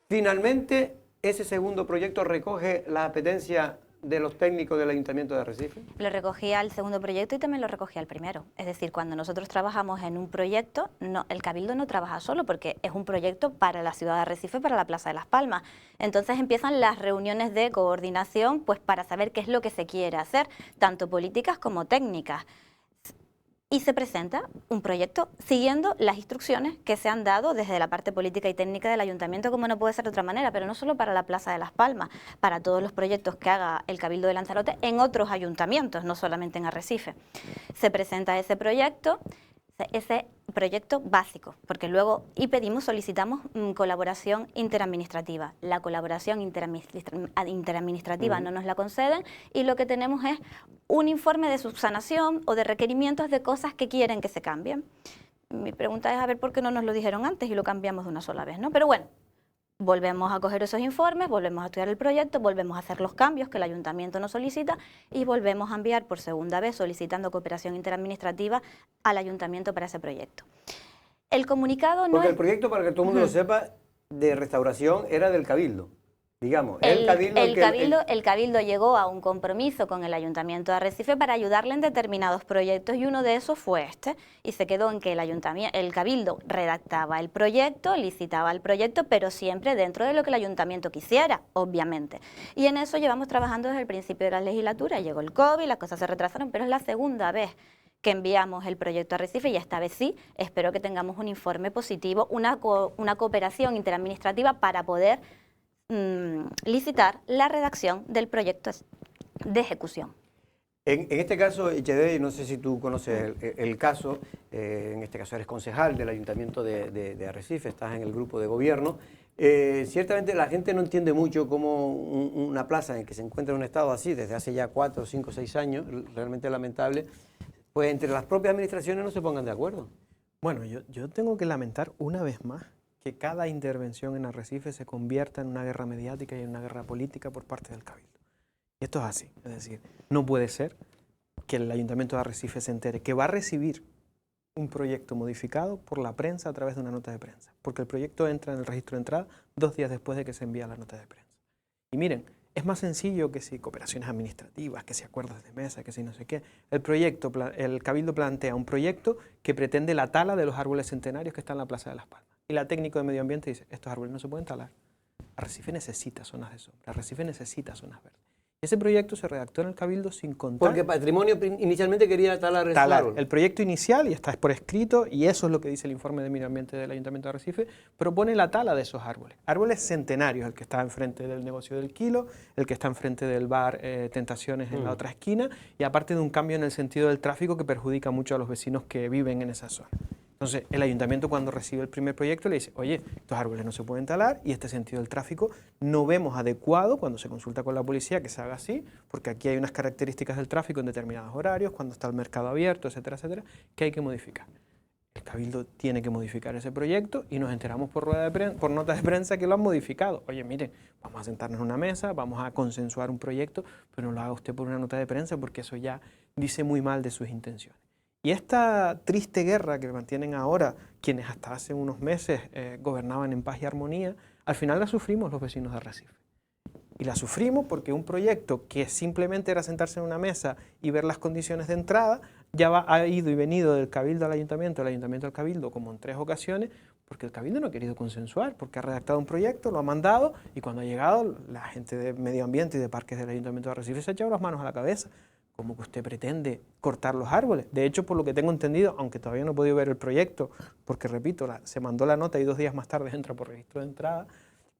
finalmente ese segundo proyecto recoge la apetencia de los técnicos del Ayuntamiento de Arrecife. Lo recogía el segundo proyecto y también lo recogía el primero. Es decir, cuando nosotros trabajamos en un proyecto, el Cabildo no trabaja solo porque es un proyecto para la ciudad de Arrecife, para la Plaza de las Palmas. Entonces empiezan las reuniones de coordinación pues para saber qué es lo que se quiere hacer, tanto políticas como técnicas. Y se presenta un proyecto siguiendo las instrucciones que se han dado desde la parte política y técnica del Ayuntamiento, como no puede ser de otra manera, pero no solo para la Plaza de las Palmas, para todos los proyectos que haga el Cabildo de Lanzarote en otros ayuntamientos, no solamente en Arrecife. Se presenta ese proyecto básico, porque luego solicitamos colaboración interadministrativa. La colaboración interadministrativa no nos la conceden y lo que tenemos es un informe de subsanación o de requerimientos de cosas que quieren que se cambien. Mi pregunta es a ver por qué no nos lo dijeron antes y lo cambiamos de una sola vez, ¿no? Pero bueno, volvemos a coger esos informes, volvemos a estudiar el proyecto, volvemos a hacer los cambios que el Ayuntamiento nos solicita y volvemos a enviar por segunda vez solicitando cooperación interadministrativa al Ayuntamiento para ese proyecto. El comunicado no Porque el proyecto, para que todo el mundo lo sepa, de restauración era del Cabildo. Digamos, el Cabildo llegó a un compromiso con el Ayuntamiento de Arrecife para ayudarle en determinados proyectos y uno de esos fue este, y se quedó en que el Cabildo redactaba el proyecto, licitaba el proyecto, pero siempre dentro de lo que el Ayuntamiento quisiera, obviamente. Y en eso llevamos trabajando desde el principio de la legislatura, llegó el COVID, las cosas se retrasaron, pero es la segunda vez que enviamos el proyecto a Arrecife y esta vez sí, espero que tengamos un informe positivo, una cooperación interadministrativa para poder licitar la redacción del proyecto de ejecución. En este caso, Echede, no sé si tú conoces el caso, en este caso eres concejal del Ayuntamiento de Arrecife, estás en el grupo de gobierno. Ciertamente la gente no entiende mucho cómo una plaza en que se encuentra en un estado así desde hace ya 4, 5, 6 años, realmente lamentable, pues entre las propias administraciones no se pongan de acuerdo. Bueno, yo tengo que lamentar una vez más que cada intervención en Arrecife se convierta en una guerra mediática y en una guerra política por parte del Cabildo. Y esto es así, es decir, no puede ser que el Ayuntamiento de Arrecife se entere que va a recibir un proyecto modificado por la prensa a través de una nota de prensa, porque el proyecto entra en el registro de entrada 2 días después de que se envía la nota de prensa. Y miren, es más sencillo que si cooperaciones administrativas, que si acuerdos de mesa, que si no sé qué. El Cabildo plantea un proyecto que pretende la tala de los árboles centenarios que están en la Plaza de las Palmas. Y la técnico de medio ambiente dice, estos árboles no se pueden talar. Arrecife necesita zonas de sombra, Arrecife necesita zonas verdes. Ese proyecto se redactó en el Cabildo sin contar. Porque Patrimonio inicialmente quería talar el proyecto inicial, y está por escrito, y eso es lo que dice el informe de medio ambiente del Ayuntamiento de Arrecife, propone la tala de esos árboles. Árboles centenarios, el que está enfrente del negocio del Kilo, el que está enfrente del bar Tentaciones en la otra esquina, y aparte de un cambio en el sentido del tráfico que perjudica mucho a los vecinos que viven en esa zona. Entonces, el Ayuntamiento cuando recibe el primer proyecto le dice, oye, estos árboles no se pueden talar y este sentido del tráfico no vemos adecuado cuando se consulta con la policía que se haga así, porque aquí hay unas características del tráfico en determinados horarios, cuando está el mercado abierto, etcétera, etcétera, que hay que modificar. El Cabildo tiene que modificar ese proyecto y nos enteramos por notas de prensa que lo han modificado. Oye, miren, vamos a sentarnos en una mesa, vamos a consensuar un proyecto, pero no lo haga usted por una nota de prensa porque eso ya dice muy mal de sus intenciones. Y esta triste guerra que mantienen ahora quienes hasta hace unos meses gobernaban en paz y armonía, al final la sufrimos los vecinos de Arrecife. Y la sufrimos porque un proyecto que simplemente era sentarse en una mesa y ver las condiciones de entrada, ya ha ido y venido del Cabildo al Ayuntamiento al Cabildo como en 3 ocasiones, porque el Cabildo no ha querido consensuar, porque ha redactado un proyecto, lo ha mandado, y cuando ha llegado, la gente de Medio Ambiente y de Parques del Ayuntamiento de Arrecife se ha echado las manos a la cabeza. ¿Cómo que usted pretende cortar los árboles? De hecho, por lo que tengo entendido, aunque todavía no he podido ver el proyecto, porque repito, se mandó la nota y 2 días más tarde entra por registro de entrada,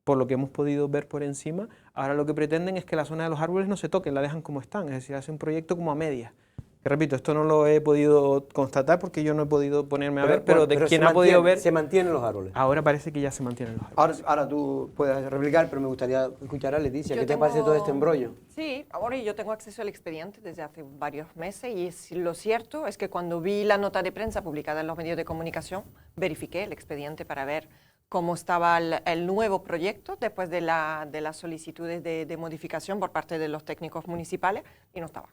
por lo que hemos podido ver por encima, ahora lo que pretenden es que la zona de los árboles no se toquen, la dejan como están, es decir, hace un proyecto como a medias. Que repito, esto no lo he podido constatar porque yo no he podido ponerme a ver, pero de quien ha podido ver... Se mantienen los árboles. Ahora parece que ya se mantienen los árboles. Ahora tú puedes replicar, pero me gustaría escuchar a Leticia. ¿Qué te parece todo este embrollo? Sí, ahora yo tengo acceso al expediente desde hace varios meses y lo cierto es que cuando vi la nota de prensa publicada en los medios de comunicación, verifiqué el expediente para ver cómo estaba el nuevo proyecto después de las solicitudes de modificación por parte de los técnicos municipales y no estaba.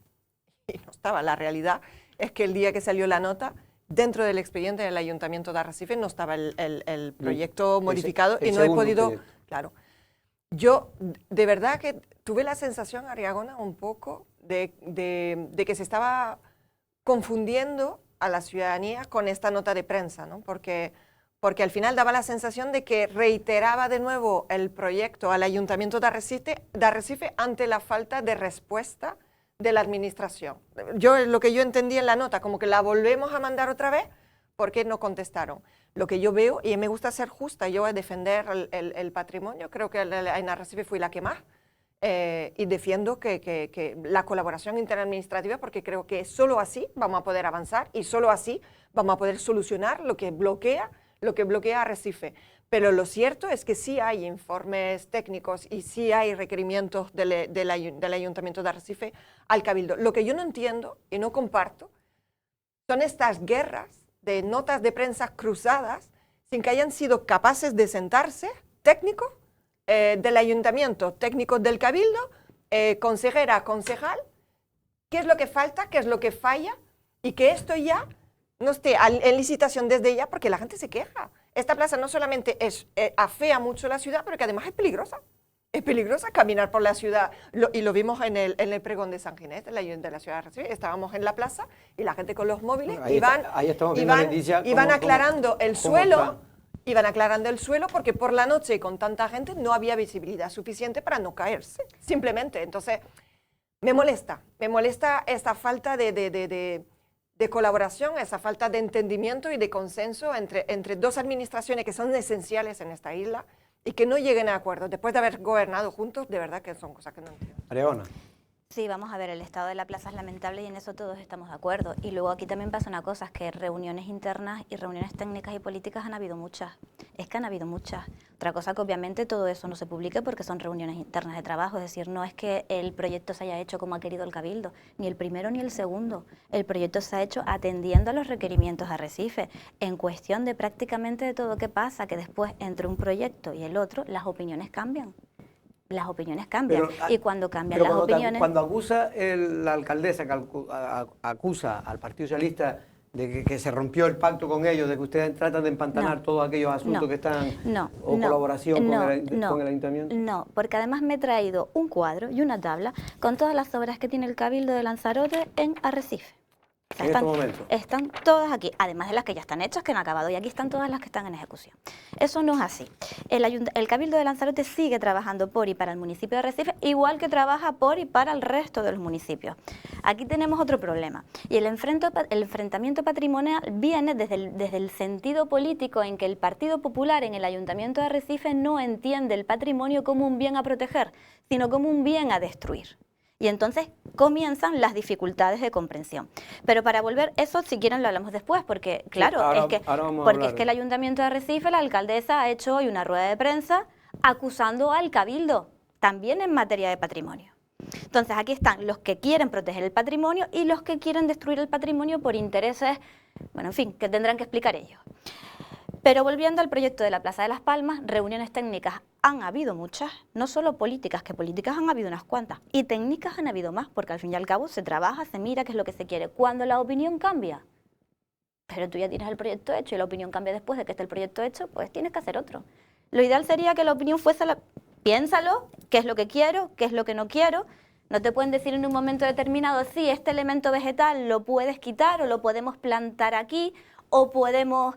Y no estaba. La realidad es que el día que salió la nota, dentro del expediente del Ayuntamiento de Arrecife no estaba el proyecto modificado y no he podido... Proyecto. Claro. Yo de verdad que tuve la sensación, Arriagona, un poco de que se estaba confundiendo a la ciudadanía con esta nota de prensa, ¿no? Porque al final daba la sensación de que reiteraba de nuevo el proyecto al Ayuntamiento de Arrecife ante la falta de respuesta de la administración. Lo que yo entendí en la nota, como que la volvemos a mandar otra vez porque no contestaron. Lo que yo veo, y me gusta ser justa, yo voy a defender el patrimonio, creo que en Arrecife fui la que más, y defiendo que la colaboración interadministrativa, porque creo que solo así vamos a poder avanzar y solo así vamos a poder solucionar lo que bloquea Arrecife. Pero lo cierto es que sí hay informes técnicos y sí hay requerimientos del Ayuntamiento de Arrecife al Cabildo. Lo que yo no entiendo y no comparto son estas guerras de notas de prensa cruzadas sin que hayan sido capaces de sentarse técnicos del Ayuntamiento, técnicos del Cabildo, consejera, concejal, qué es lo que falta, qué es lo que falla y que esto ya no esté en licitación desde ya porque la gente se queja. Esta plaza no solamente afea mucho la ciudad, pero que además es peligrosa. Es peligrosa caminar por la ciudad, y lo vimos en el pregón de San Ginés, de la ciudad de Arrecife. Estábamos en la plaza y la gente con los móviles iban aclarando el suelo, porque por la noche y con tanta gente no había visibilidad suficiente para no caerse, simplemente. Entonces, me molesta esta falta de colaboración, esa falta de entendimiento y de consenso entre dos administraciones que son esenciales en esta isla y que no lleguen a acuerdos después de haber gobernado juntos, de verdad que son cosas que no entiendo. Arriagona. Sí, vamos a ver, el estado de la plaza es lamentable y en eso todos estamos de acuerdo. Y luego aquí también pasa una cosa, es que reuniones internas y reuniones técnicas y políticas han habido muchas. Es que han habido muchas. Otra cosa que obviamente todo eso no se publique porque son reuniones internas de trabajo, es decir, no es que el proyecto se haya hecho como ha querido el Cabildo, ni el primero ni el segundo. El proyecto se ha hecho atendiendo a los requerimientos de Arrecife, en cuestión de prácticamente de todo. ¿Qué pasa? Que después entre un proyecto y el otro las opiniones cambian. Las opiniones cambian, y cuando cambian las opiniones... Cuando acusa la alcaldesa, que acusa al Partido Socialista de que se rompió el pacto con ellos, de que ustedes tratan de empantanar todos aquellos asuntos que están... colaboración con el Ayuntamiento. No, porque además me he traído un cuadro y una tabla con todas las obras que tiene el Cabildo de Lanzarote en Arrecife. O sea, están todas aquí, además de las que ya están hechas, que han acabado, y aquí están todas las que están en ejecución. Eso no es así. El Cabildo de Lanzarote sigue trabajando por y para el municipio de Arrecife, igual que trabaja por y para el resto de los municipios. Aquí tenemos otro problema, y el enfrentamiento patrimonial viene desde el sentido político en que el Partido Popular en el Ayuntamiento de Arrecife no entiende el patrimonio como un bien a proteger, sino como un bien a destruir. Y entonces comienzan las dificultades de comprensión. Pero para volver, eso si quieren lo hablamos después, porque claro, sí, es que el Ayuntamiento de Arrecife, la alcaldesa ha hecho hoy una rueda de prensa acusando al Cabildo, también en materia de patrimonio. Entonces aquí están los que quieren proteger el patrimonio y los que quieren destruir el patrimonio por intereses, bueno, en fin, que tendrán que explicar ellos. Pero volviendo al proyecto de la Plaza de las Palmas, reuniones técnicas han habido muchas, no solo políticas, que políticas han habido unas cuantas, y técnicas han habido más, porque al fin y al cabo se trabaja, se mira qué es lo que se quiere. Cuando la opinión cambia, pero tú ya tienes el proyecto hecho y la opinión cambia después de que esté el proyecto hecho, pues tienes que hacer otro. Lo ideal sería que la opinión fuese, piénsalo, qué es lo que quiero, qué es lo que no quiero, No te pueden decir en un momento determinado, sí, este elemento vegetal lo puedes quitar o lo podemos plantar aquí o podemos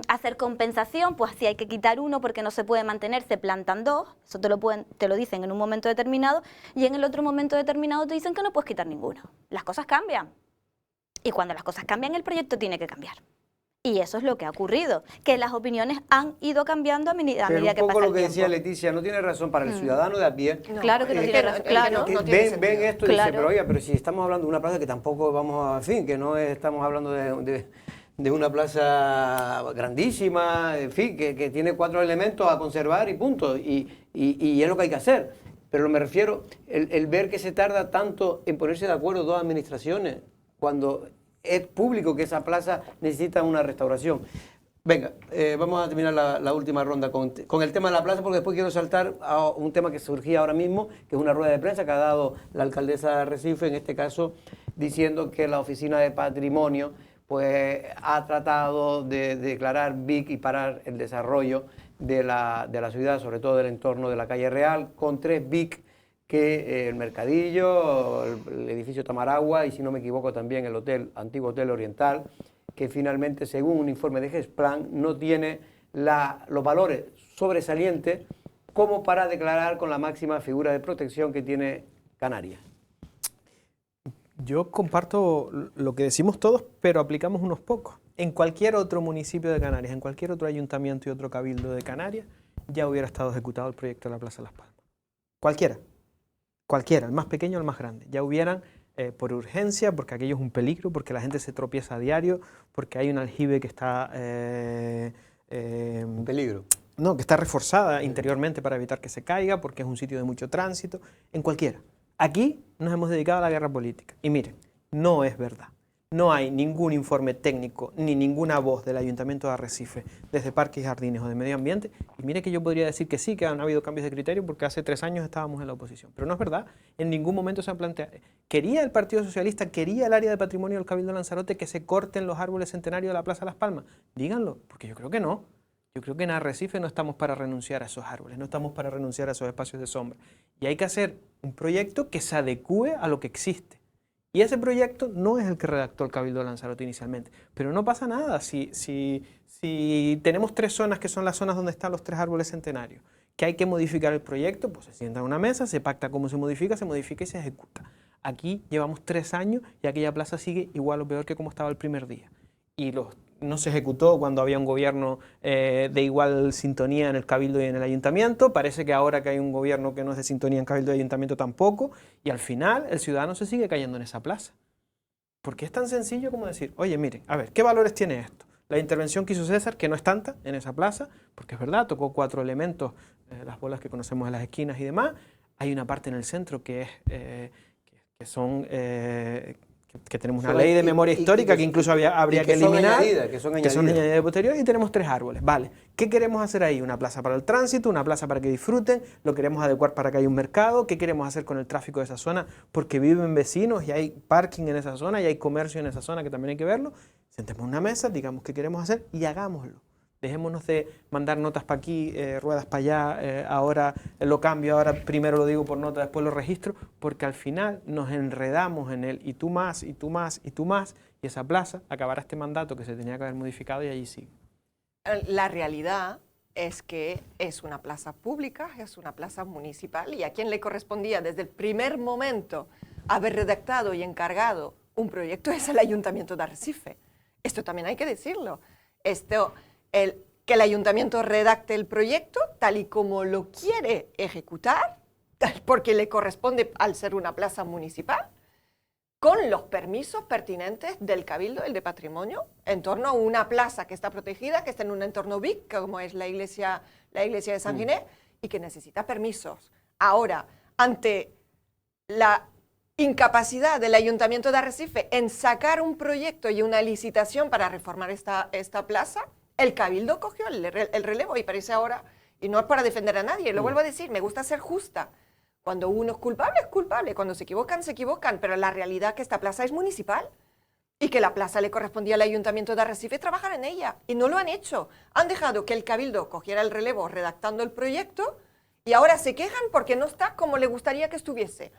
hacer compensación, pues si hay que quitar uno porque no se puede mantener, se plantan dos, eso te lo dicen en un momento determinado, y en el otro momento determinado te dicen que no puedes quitar ninguno. Las cosas cambian. Y cuando las cosas cambian, el proyecto tiene que cambiar. Y eso es lo que ha ocurrido, que las opiniones han ido cambiando a medida que pasa el tiempo. Pero un poco lo que decía Leticia, no tiene razón para el ciudadano de a pie. No, Claro que no tiene razón, claro. Ven esto y Claro. dicen, pero oye, pero si estamos hablando de una plaza que tampoco vamos a, en fin, que no estamos hablando de una plaza grandísima, en fin, que tiene 4 elementos a conservar y punto, y es lo que hay que hacer. Pero me refiero, el ver que se tarda tanto en ponerse de acuerdo 2 administraciones, cuando es público que esa plaza necesita una restauración. Venga, vamos a terminar la última ronda con el tema de la plaza, porque después quiero saltar a un tema que surgía ahora mismo, que es una rueda de prensa que ha dado la alcaldesa de Arrecife, en este caso, diciendo que la Oficina de Patrimonio pues ha tratado de declarar BIC y parar el desarrollo de la ciudad, sobre todo del entorno de la calle Real, con 3 BIC, que el Mercadillo, el edificio Tamaragua y, si no me equivoco, también el antiguo Hotel Oriental, que finalmente, según un informe de GESPLAN, no tiene los valores sobresalientes como para declarar con la máxima figura de protección que tiene Canarias. Yo comparto lo que decimos todos, pero aplicamos unos pocos. En cualquier otro municipio de Canarias, en cualquier otro ayuntamiento y otro cabildo de Canarias, ya hubiera estado ejecutado el proyecto de la Plaza Las Palmas. Cualquiera, el más pequeño o el más grande. Ya hubieran, por urgencia, porque aquello es un peligro, porque la gente se tropieza a diario, porque hay un aljibe que está... Un peligro. No, que está reforzada interiormente para evitar que se caiga, porque es un sitio de mucho tránsito, en cualquiera. Aquí nos hemos dedicado a la guerra política. Y miren, no es verdad. No hay ningún informe técnico ni ninguna voz del Ayuntamiento de Arrecife, desde Parques y Jardines o de Medio Ambiente. Y mire que yo podría decir que sí, que han habido cambios de criterio porque hace 3 años estábamos en la oposición. Pero no es verdad. En ningún momento se han planteado. ¿Quería el Partido Socialista, quería el área de patrimonio del Cabildo de Lanzarote que se corten los árboles centenarios de la Plaza Las Palmas? Díganlo, porque yo creo que no. Yo creo que en Arrecife no estamos para renunciar a esos árboles, no estamos para renunciar a esos espacios de sombra. Y hay que hacer un proyecto que se adecúe a lo que existe. Y ese proyecto no es el que redactó el Cabildo de Lanzarote inicialmente. Pero no pasa nada. Si tenemos 3 zonas que son las zonas donde están los 3 árboles centenarios, que hay que modificar el proyecto, pues se sienta en una mesa, se pacta cómo se modifica y se ejecuta. Aquí llevamos 3 años y aquella plaza sigue igual o peor que como estaba el primer día. Y no se ejecutó cuando había un gobierno de igual sintonía en el Cabildo y en el Ayuntamiento. Parece que ahora que hay un gobierno que no es de sintonía en Cabildo y Ayuntamiento tampoco. Y al final el ciudadano se sigue cayendo en esa plaza. Porque es tan sencillo como decir, oye, miren, a ver, ¿qué valores tiene esto? La intervención que hizo César, que no es tanta en esa plaza, porque es verdad, tocó 4 elementos, las bolas que conocemos en las esquinas y demás. Hay una parte en el centro que tenemos una ley de memoria histórica que incluso habría que eliminar, que son añadidas posteriores, y tenemos 3 árboles. Vale, ¿qué queremos hacer ahí? Una plaza para el tránsito, una plaza para que disfruten, lo queremos adecuar para que haya un mercado, ¿qué queremos hacer con el tráfico de esa zona? Porque viven vecinos y hay parking en esa zona y hay comercio en esa zona que también hay que verlo. Sentemos una mesa, digamos qué queremos hacer y hagámoslo. Dejémonos de mandar notas para aquí, ruedas para allá, ahora lo cambio, ahora primero lo digo por nota, después lo registro, porque al final nos enredamos en él, y tú más, y tú más, y tú más, y esa plaza acabará este mandato que se tenía que haber modificado y allí sigue. La realidad es que es una plaza pública, es una plaza municipal, y a quien le correspondía desde el primer momento haber redactado y encargado un proyecto es el Ayuntamiento de Arrecife. Esto también hay que decirlo. Que el ayuntamiento redacte el proyecto tal y como lo quiere ejecutar, porque le corresponde al ser una plaza municipal, con los permisos pertinentes del Cabildo, el de Patrimonio, en torno a una plaza que está protegida, que está en un entorno BIC, como es la iglesia de San Ginés, y que necesita permisos. Ahora, ante la incapacidad del Ayuntamiento de Arrecife en sacar un proyecto y una licitación para reformar esta plaza, el Cabildo cogió el relevo y parece ahora, y no es para defender a nadie, lo vuelvo a decir, me gusta ser justa. Cuando uno es culpable, cuando se equivocan, pero la realidad es que esta plaza es municipal y que la plaza le correspondía al Ayuntamiento de Arrecife trabajar en ella, y no lo han hecho. Han dejado que el Cabildo cogiera el relevo redactando el proyecto y ahora se quejan porque no está como le gustaría que estuviese.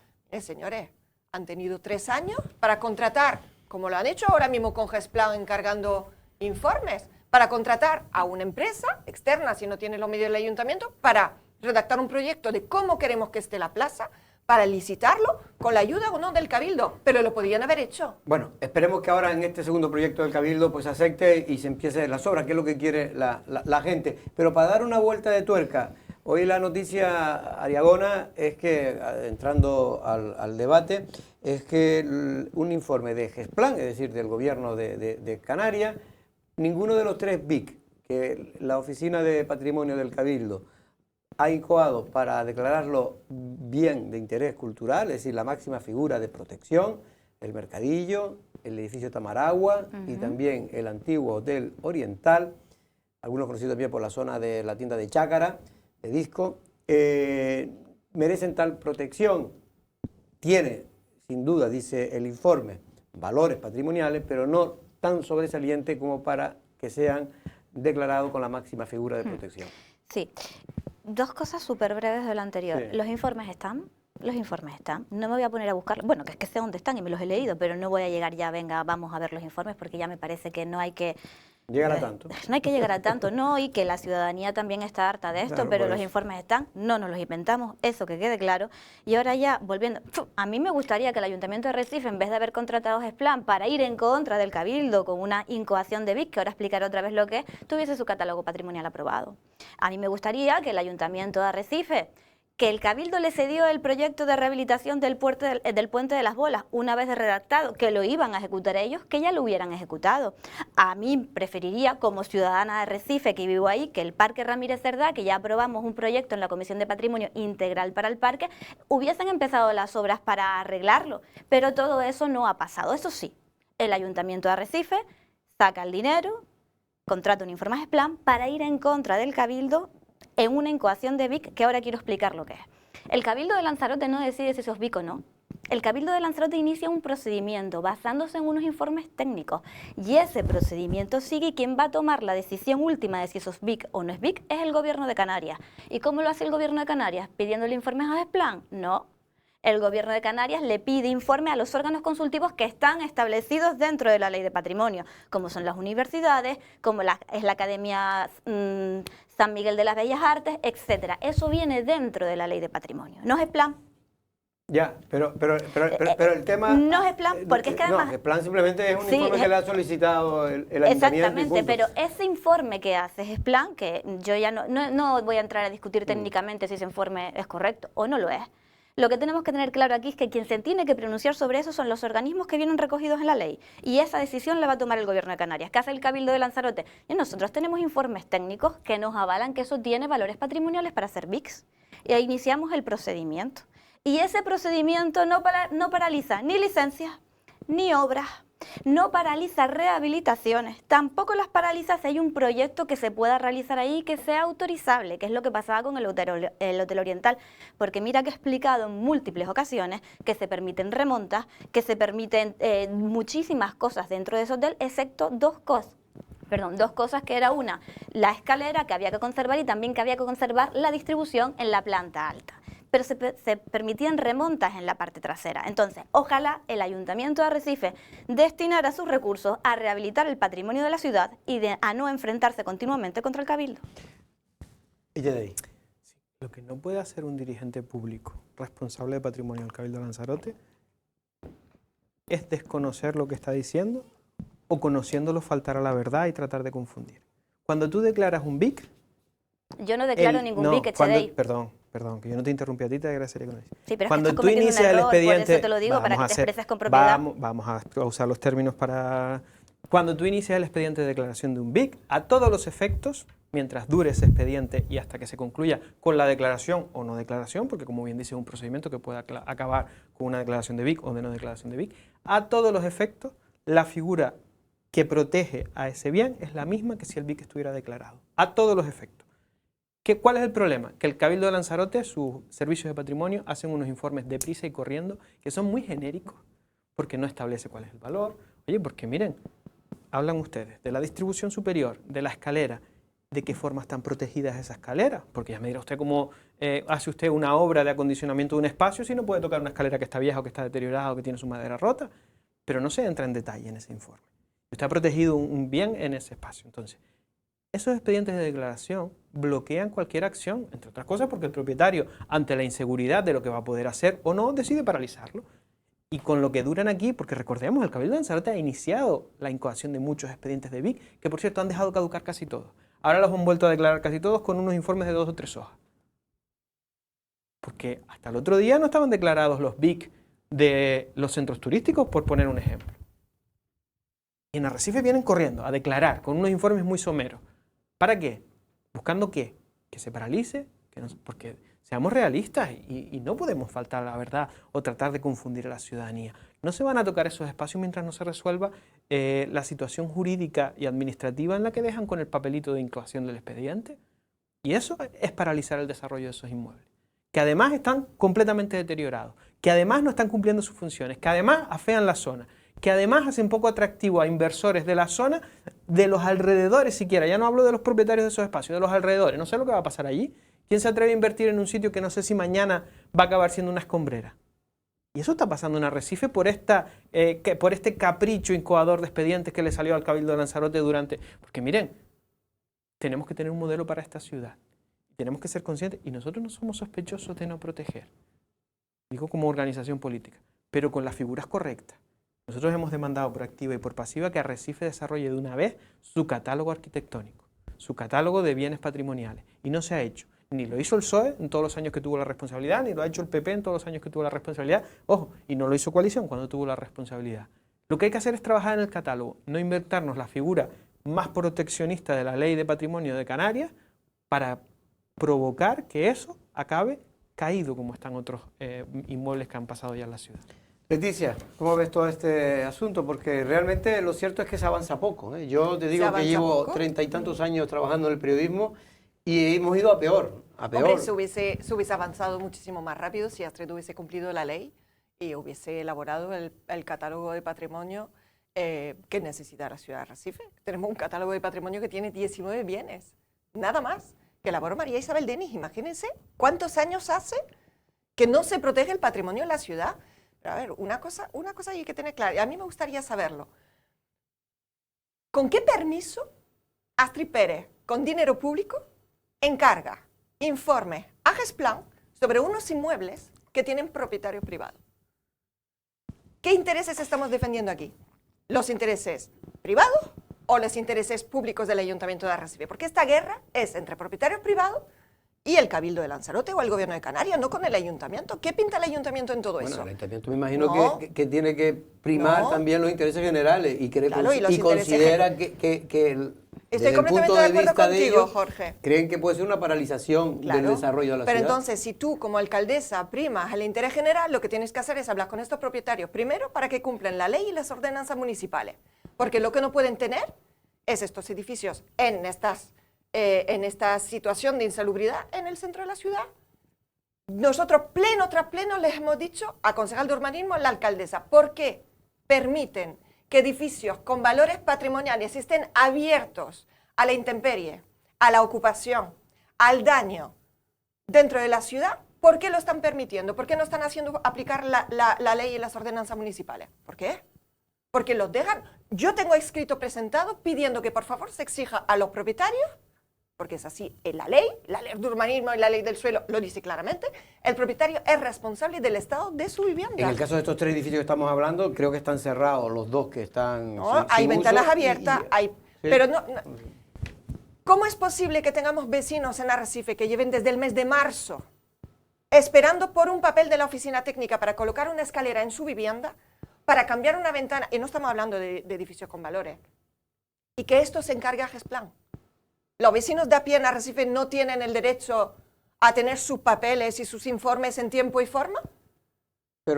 señores, han tenido 3 años para contratar, como lo han hecho ahora mismo con Gesplan encargando informes, para contratar a una empresa externa, si no tiene los medios del ayuntamiento, para redactar un proyecto de cómo queremos que esté la plaza, para licitarlo con la ayuda o no del Cabildo, pero lo podían haber hecho. Bueno, esperemos que ahora en este segundo proyecto del Cabildo pues acepte y se empiece las obras, que es lo que quiere la gente. Pero para dar una vuelta de tuerca, hoy la noticia ariagona es que, entrando al debate, es que un informe de Gesplan, es decir, del gobierno de Canarias, ninguno de los 3 BIC que la Oficina de Patrimonio del Cabildo ha incoado para declararlo bien de interés cultural, es decir, la máxima figura de protección, el Mercadillo, el edificio Tamaragua y también el antiguo Hotel Oriental, algunos conocidos también por la zona de la tienda de Chácara, de disco, merecen tal protección. Tiene, sin duda, dice el informe, valores patrimoniales, pero no tan sobresalientes como para que sean declarados con la máxima figura de protección. Sí. 2 cosas súper breves de lo anterior. Sí. Los informes están. No me voy a poner a buscarlos. Bueno, que es que sé dónde están y me los he leído, pero no voy a llegar ya, venga, vamos a ver los informes, porque ya me parece que no hay que... Llegar a tanto. No hay que llegar a tanto, no, y que la ciudadanía también está harta de esto, Claro, pero por los eso. informes están, no nos los inventamos, eso que quede claro. Y ahora ya, volviendo, a mí me gustaría que el Ayuntamiento de Recife, en vez de haber contratado Gesplan para ir en contra del Cabildo con una incoación de BIC, que ahora explicaré otra vez lo que es, tuviese su catálogo patrimonial aprobado. A mí me gustaría que el Ayuntamiento de Arrecife, que el Cabildo le cedió el proyecto de rehabilitación del Puente de las Bolas una vez redactado, que lo iban a ejecutar ellos, que ya lo hubieran ejecutado. A mí preferiría, como ciudadana de Recife que vivo ahí, que el Parque Ramírez Cerdá, que ya aprobamos un proyecto en la Comisión de Patrimonio integral para el parque, hubiesen empezado las obras para arreglarlo, pero todo eso no ha pasado. Eso sí, el Ayuntamiento de Arrecife saca el dinero, contrata un informe Gesplan para ir en contra del Cabildo en una incoación de BIC, que ahora quiero explicar lo que es. El Cabildo de Lanzarote no decide si sos BIC o no. El Cabildo de Lanzarote inicia un procedimiento basándose en unos informes técnicos y ese procedimiento sigue, y quien va a tomar la decisión última de si sos BIC o no es BIC es el Gobierno de Canarias. ¿Y cómo lo hace el Gobierno de Canarias? ¿Pidiéndole informes a Gesplan? No. El Gobierno de Canarias le pide informe a los órganos consultivos que están establecidos dentro de la Ley de Patrimonio, como son las universidades, como es la Academia San Miguel de las Bellas Artes, etcétera. Eso viene dentro de la Ley de Patrimonio. No es Gesplan. Ya, pero el tema... No es Gesplan, porque es que además... No, Gesplan simplemente es un Sí, informe que le ha solicitado el ayuntamiento. Exactamente, pero ese informe que hace Gesplan, que yo ya no voy a entrar a discutir técnicamente si ese informe es correcto o no lo es. Lo que tenemos que tener claro aquí es que quien se tiene que pronunciar sobre eso son los organismos que vienen recogidos en la ley. Y esa decisión la va a tomar el Gobierno de Canarias. ¿Qué hace el Cabildo de Lanzarote? Y nosotros tenemos informes técnicos que nos avalan que eso tiene valores patrimoniales para ser BICs. Y ahí iniciamos el procedimiento. Y ese procedimiento no paraliza ni licencias, ni obras, no paraliza rehabilitaciones, tampoco las paraliza si hay un proyecto que se pueda realizar ahí que sea autorizable, que es lo que pasaba con el Hotel Oriental, porque mira que he explicado en múltiples ocasiones que se permiten remontas, que se permiten muchísimas cosas dentro de ese hotel, excepto dos cosas que era una, la escalera que había que conservar y también que había que conservar la distribución en la planta alta. Pero se permitían remontas en la parte trasera. Entonces, ojalá el Ayuntamiento de Arrecife destinara sus recursos a rehabilitar el patrimonio de la ciudad y a no enfrentarse continuamente contra el Cabildo. Y de ahí. Sí, lo que no puede hacer un dirigente público responsable de patrimonio del Cabildo de Lanzarote es desconocer lo que está diciendo o conociéndolo faltar a la verdad y tratar de confundir. Cuando tú declaras un BIC... Yo no declaro ningún BIC, Echedei. Perdón, que yo no te interrumpí a ti, te agradecería que no. Sí, pero cuando es que tú inicias el expediente, por eso te lo digo, para que te expreses con propiedad. Vamos a usar los términos para... Cuando tú inicias el expediente de declaración de un BIC, a todos los efectos, mientras dure ese expediente y hasta que se concluya con la declaración o no declaración, porque como bien dice es un procedimiento que puede acabar con una declaración de BIC o de no declaración de BIC, a todos los efectos, la figura que protege a ese bien es la misma que si el BIC estuviera declarado. A todos los efectos. ¿Cuál es el problema? Que el Cabildo de Lanzarote, sus servicios de patrimonio, hacen unos informes deprisa y corriendo que son muy genéricos, porque no establece cuál es el valor. Oye, porque miren, hablan ustedes de la distribución superior, de la escalera, de qué forma están protegidas esas escaleras, porque ya me dirá usted cómo hace usted una obra de acondicionamiento de un espacio si no puede tocar una escalera que está vieja o que está deteriorada o que tiene su madera rota? Pero no se entra en detalle en ese informe. Usted ha protegido un bien en ese espacio. Entonces, esos expedientes de declaración bloquean cualquier acción, entre otras cosas porque el propietario, ante la inseguridad de lo que va a poder hacer o no, decide paralizarlo. Y con lo que duran aquí, porque recordemos, el Cabildo de Lanzarote ha iniciado la incoación de muchos expedientes de BIC, que por cierto han dejado caducar casi todos. Ahora los han vuelto a declarar casi todos con unos informes de 2 o 3 hojas. Porque hasta el otro día no estaban declarados los BIC de los centros turísticos, por poner un ejemplo. Y en Arrecife vienen corriendo a declarar con unos informes muy someros. ¿Para qué? ¿Buscando qué? Que se paralice, porque seamos realistas y no podemos faltar a la verdad o tratar de confundir a la ciudadanía. No se van a tocar esos espacios mientras no se resuelva la situación jurídica y administrativa en la que dejan con el papelito de incoación del expediente. Y eso es paralizar el desarrollo de esos inmuebles, que además están completamente deteriorados, que además no están cumpliendo sus funciones, que además afean la zona, que además hacen poco atractivo a inversores de la zona, de los alrededores siquiera. Ya no hablo de los propietarios de esos espacios, de los alrededores. No sé lo que va a pasar allí. ¿Quién se atreve a invertir en un sitio que no sé si mañana va a acabar siendo una escombrera? Y eso está pasando en Arrecife por este capricho incoador de expedientes que le salió al Cabildo de Lanzarote durante... Porque miren, tenemos que tener un modelo para esta ciudad. Tenemos que ser conscientes, y nosotros no somos sospechosos de no proteger. Digo como organización política, pero con las figuras correctas. Nosotros hemos demandado por activa y por pasiva que Arrecife desarrolle de una vez su catálogo arquitectónico, su catálogo de bienes patrimoniales. Y no se ha hecho. Ni lo hizo el PSOE en todos los años que tuvo la responsabilidad, ni lo ha hecho el PP en todos los años que tuvo la responsabilidad. Ojo, y no lo hizo Coalición cuando tuvo la responsabilidad. Lo que hay que hacer es trabajar en el catálogo, no inventarnos la figura más proteccionista de la Ley de Patrimonio de Canarias para provocar que eso acabe caído como están otros inmuebles que han pasado ya en la ciudad. Leticia, ¿cómo ves todo este asunto? Porque realmente lo cierto es que se avanza poco, ¿eh? Yo te digo que llevo 30 y tantos años trabajando en el periodismo y hemos ido a peor, a peor. Hombre, se hubiese avanzado muchísimo más rápido si Astrid hubiese cumplido la ley y hubiese elaborado el catálogo de patrimonio que necesita la ciudad de Arrecife. Tenemos un catálogo de patrimonio que tiene 19 bienes, nada más, que elaboró María Isabel Denis. Imagínense cuántos años hace que no se protege el patrimonio en la ciudad. Pero a ver, una cosa hay que tener clara, y a mí me gustaría saberlo. ¿Con qué permiso Astrid Pérez, con dinero público, encarga informes a Gesplan sobre unos inmuebles que tienen propietario privado? ¿Qué intereses estamos defendiendo aquí? ¿Los intereses privados o los intereses públicos del Ayuntamiento de Arrecife? Porque esta guerra es entre propietarios privados y el Cabildo de Lanzarote o el Gobierno de Canarias, no con el Ayuntamiento. ¿Qué pinta el Ayuntamiento en todo eso? El Ayuntamiento me imagino que tiene que primar también los intereses generales y, considera que Estoy desde completamente el punto de de acuerdo vista de contigo, ellos, Jorge. creen que puede ser una paralización del desarrollo de la ciudad. Pero entonces, si tú como alcaldesa primas el interés general, lo que tienes que hacer es hablar con estos propietarios primero para que cumplan la ley y las ordenanzas municipales. Porque lo que no pueden tener es estos edificios en esta situación de insalubridad en el centro de la ciudad. Nosotros pleno tras pleno les hemos dicho a concejal de urbanismo, la alcaldesa, ¿por qué permiten que edificios con valores patrimoniales estén abiertos a la intemperie, a la ocupación, al daño dentro de la ciudad? ¿Por qué lo están permitiendo? ¿Por qué no están haciendo aplicar la ley y las ordenanzas municipales? ¿Por qué? Porque los dejan. Yo tengo escrito presentado pidiendo que por favor se exija a los propietarios, porque es así en la ley de urbanismo y la ley del suelo lo dice claramente, el propietario es responsable del estado de su vivienda. En el caso de estos 3 edificios que estamos hablando, creo que están cerrados los 2 que están hay ventanas abiertas, sí. Pero no. ¿Cómo es posible que tengamos vecinos en Arrecife que lleven desde el mes de marzo esperando por un papel de la oficina técnica para colocar una escalera en su vivienda, para cambiar una ventana, y no estamos hablando de edificios con valores, y que esto se encargue a Gesplan? ¿Los vecinos de a pie en Arrecife no tienen el derecho a tener sus papeles y sus informes en tiempo y forma?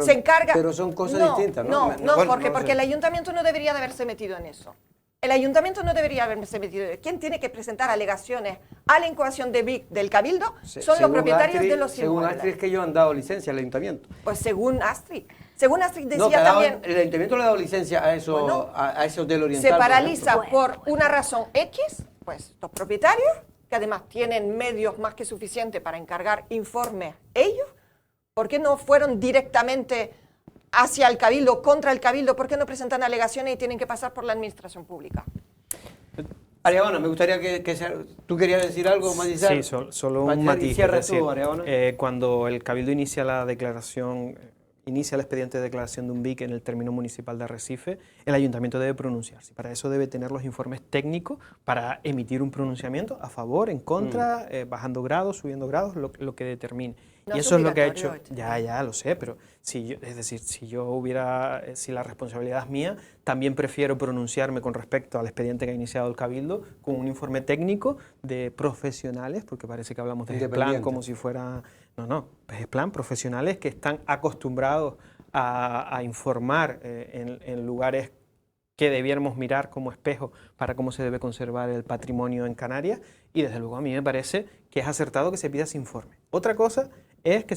Se encarga... Pero son cosas distintas, ¿no? No, Jorge, porque el ayuntamiento no debería de haberse metido en eso. El ayuntamiento no debería haberse metido en eso. ¿Quién tiene que presentar alegaciones a la incoación de BIC del Cabildo? Son los propietarios de los inmuebles. Según Astrid es que ellos han dado licencia al ayuntamiento. Pues según Astrid. Según Astrid decía también... El ayuntamiento le ha dado licencia a eso, bueno, a ese hotel oriental. Se paraliza por una razón X, pues los propietarios que además tienen medios más que suficientes para encargar informes ellos, ¿por qué no fueron directamente hacia el Cabildo, contra el Cabildo? ¿Por qué no presentan alegaciones y tienen que pasar por la administración pública? Ariabona, me gustaría ¿tú querías decir algo, matizar? Sí, solo un matiz. Cierra Es decir, tú, Ariabona. cuando el Cabildo inicia la declaración, inicia el expediente de declaración de un BIC en el término municipal de Arrecife, el ayuntamiento debe pronunciarse. Para eso debe tener los informes técnicos para emitir un pronunciamiento a favor, en contra, bajando grados, subiendo grados, lo que determine. No y es eso es lo que ha hecho. obligatorio, Ya lo sé, pero si la responsabilidad es mía, también prefiero pronunciarme con respecto al expediente que ha iniciado el Cabildo con un informe técnico de profesionales, porque parece que hablamos de plan como si fuera. No, plan profesionales que están acostumbrados a informar en lugares que debiéramos mirar como espejo para cómo se debe conservar el patrimonio en Canarias, y desde luego a mí me parece que es acertado que se pida ese informe. Otra cosa es que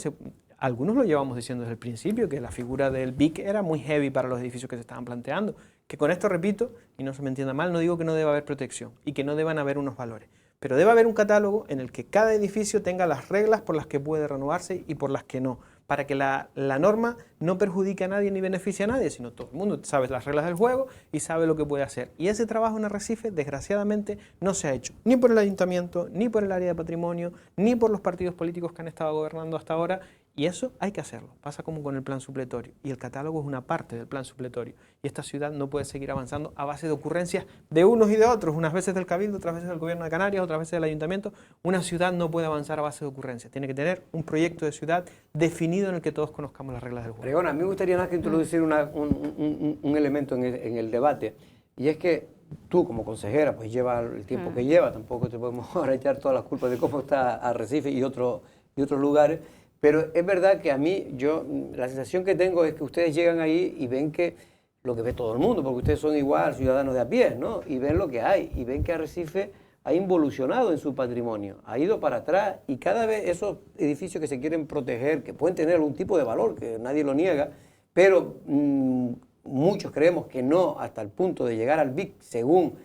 algunos lo llevamos diciendo desde el principio, que la figura del BIC era muy heavy para los edificios que se estaban planteando, que con esto repito, y no se me entienda mal, no digo que no deba haber protección y que no deban haber unos valores, pero debe haber un catálogo en el que cada edificio tenga las reglas por las que puede renovarse y por las que no, para que la norma no perjudique a nadie ni beneficie a nadie, sino todo el mundo sabe las reglas del juego y sabe lo que puede hacer. Y ese trabajo en Arrecife, desgraciadamente, no se ha hecho ni por el ayuntamiento, ni por el área de patrimonio, ni por los partidos políticos que han estado gobernando hasta ahora, y eso hay que hacerlo. Pasa como con el plan supletorio, y el catálogo es una parte del plan supletorio, y esta ciudad no puede seguir avanzando a base de ocurrencias de unos y de otros, unas veces del Cabildo, otras veces del Gobierno de Canarias, otras veces del Ayuntamiento. Una ciudad no puede avanzar a base de ocurrencias, tiene que tener un proyecto de ciudad definido en el que todos conozcamos las reglas del juego. Ariabona, a mí me gustaría más que introducir un elemento en el debate, y es que tú como consejera pues lleva el tiempo que lleva, tampoco te podemos ahora echar todas las culpas de cómo está Arrecife y otros lugares, pero es verdad que a mí, la sensación que tengo es que ustedes llegan ahí y ven que lo que ve todo el mundo, porque ustedes son igual ciudadanos de a pie, ¿no? Y ven lo que hay, y ven que Arrecife ha involucionado en su patrimonio, ha ido para atrás, y cada vez esos edificios que se quieren proteger, que pueden tener algún tipo de valor, que nadie lo niega, pero muchos creemos que no hasta el punto de llegar al BIC, según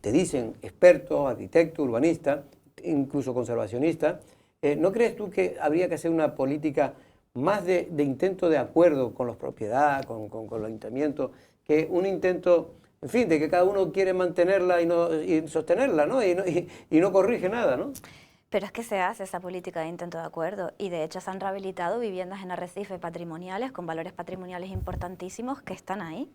te dicen expertos, arquitectos, urbanistas, incluso conservacionistas. ¿No crees tú que habría que hacer una política más de intento de acuerdo con las propiedades, con los ayuntamientos, que un intento, en fin, de que cada uno quiere mantenerla y sostenerla, ¿no? Y no corrige nada, ¿no? Pero es que se hace esa política de intento de acuerdo, y de hecho se han rehabilitado viviendas en Arrecife patrimoniales, con valores patrimoniales importantísimos que están ahí.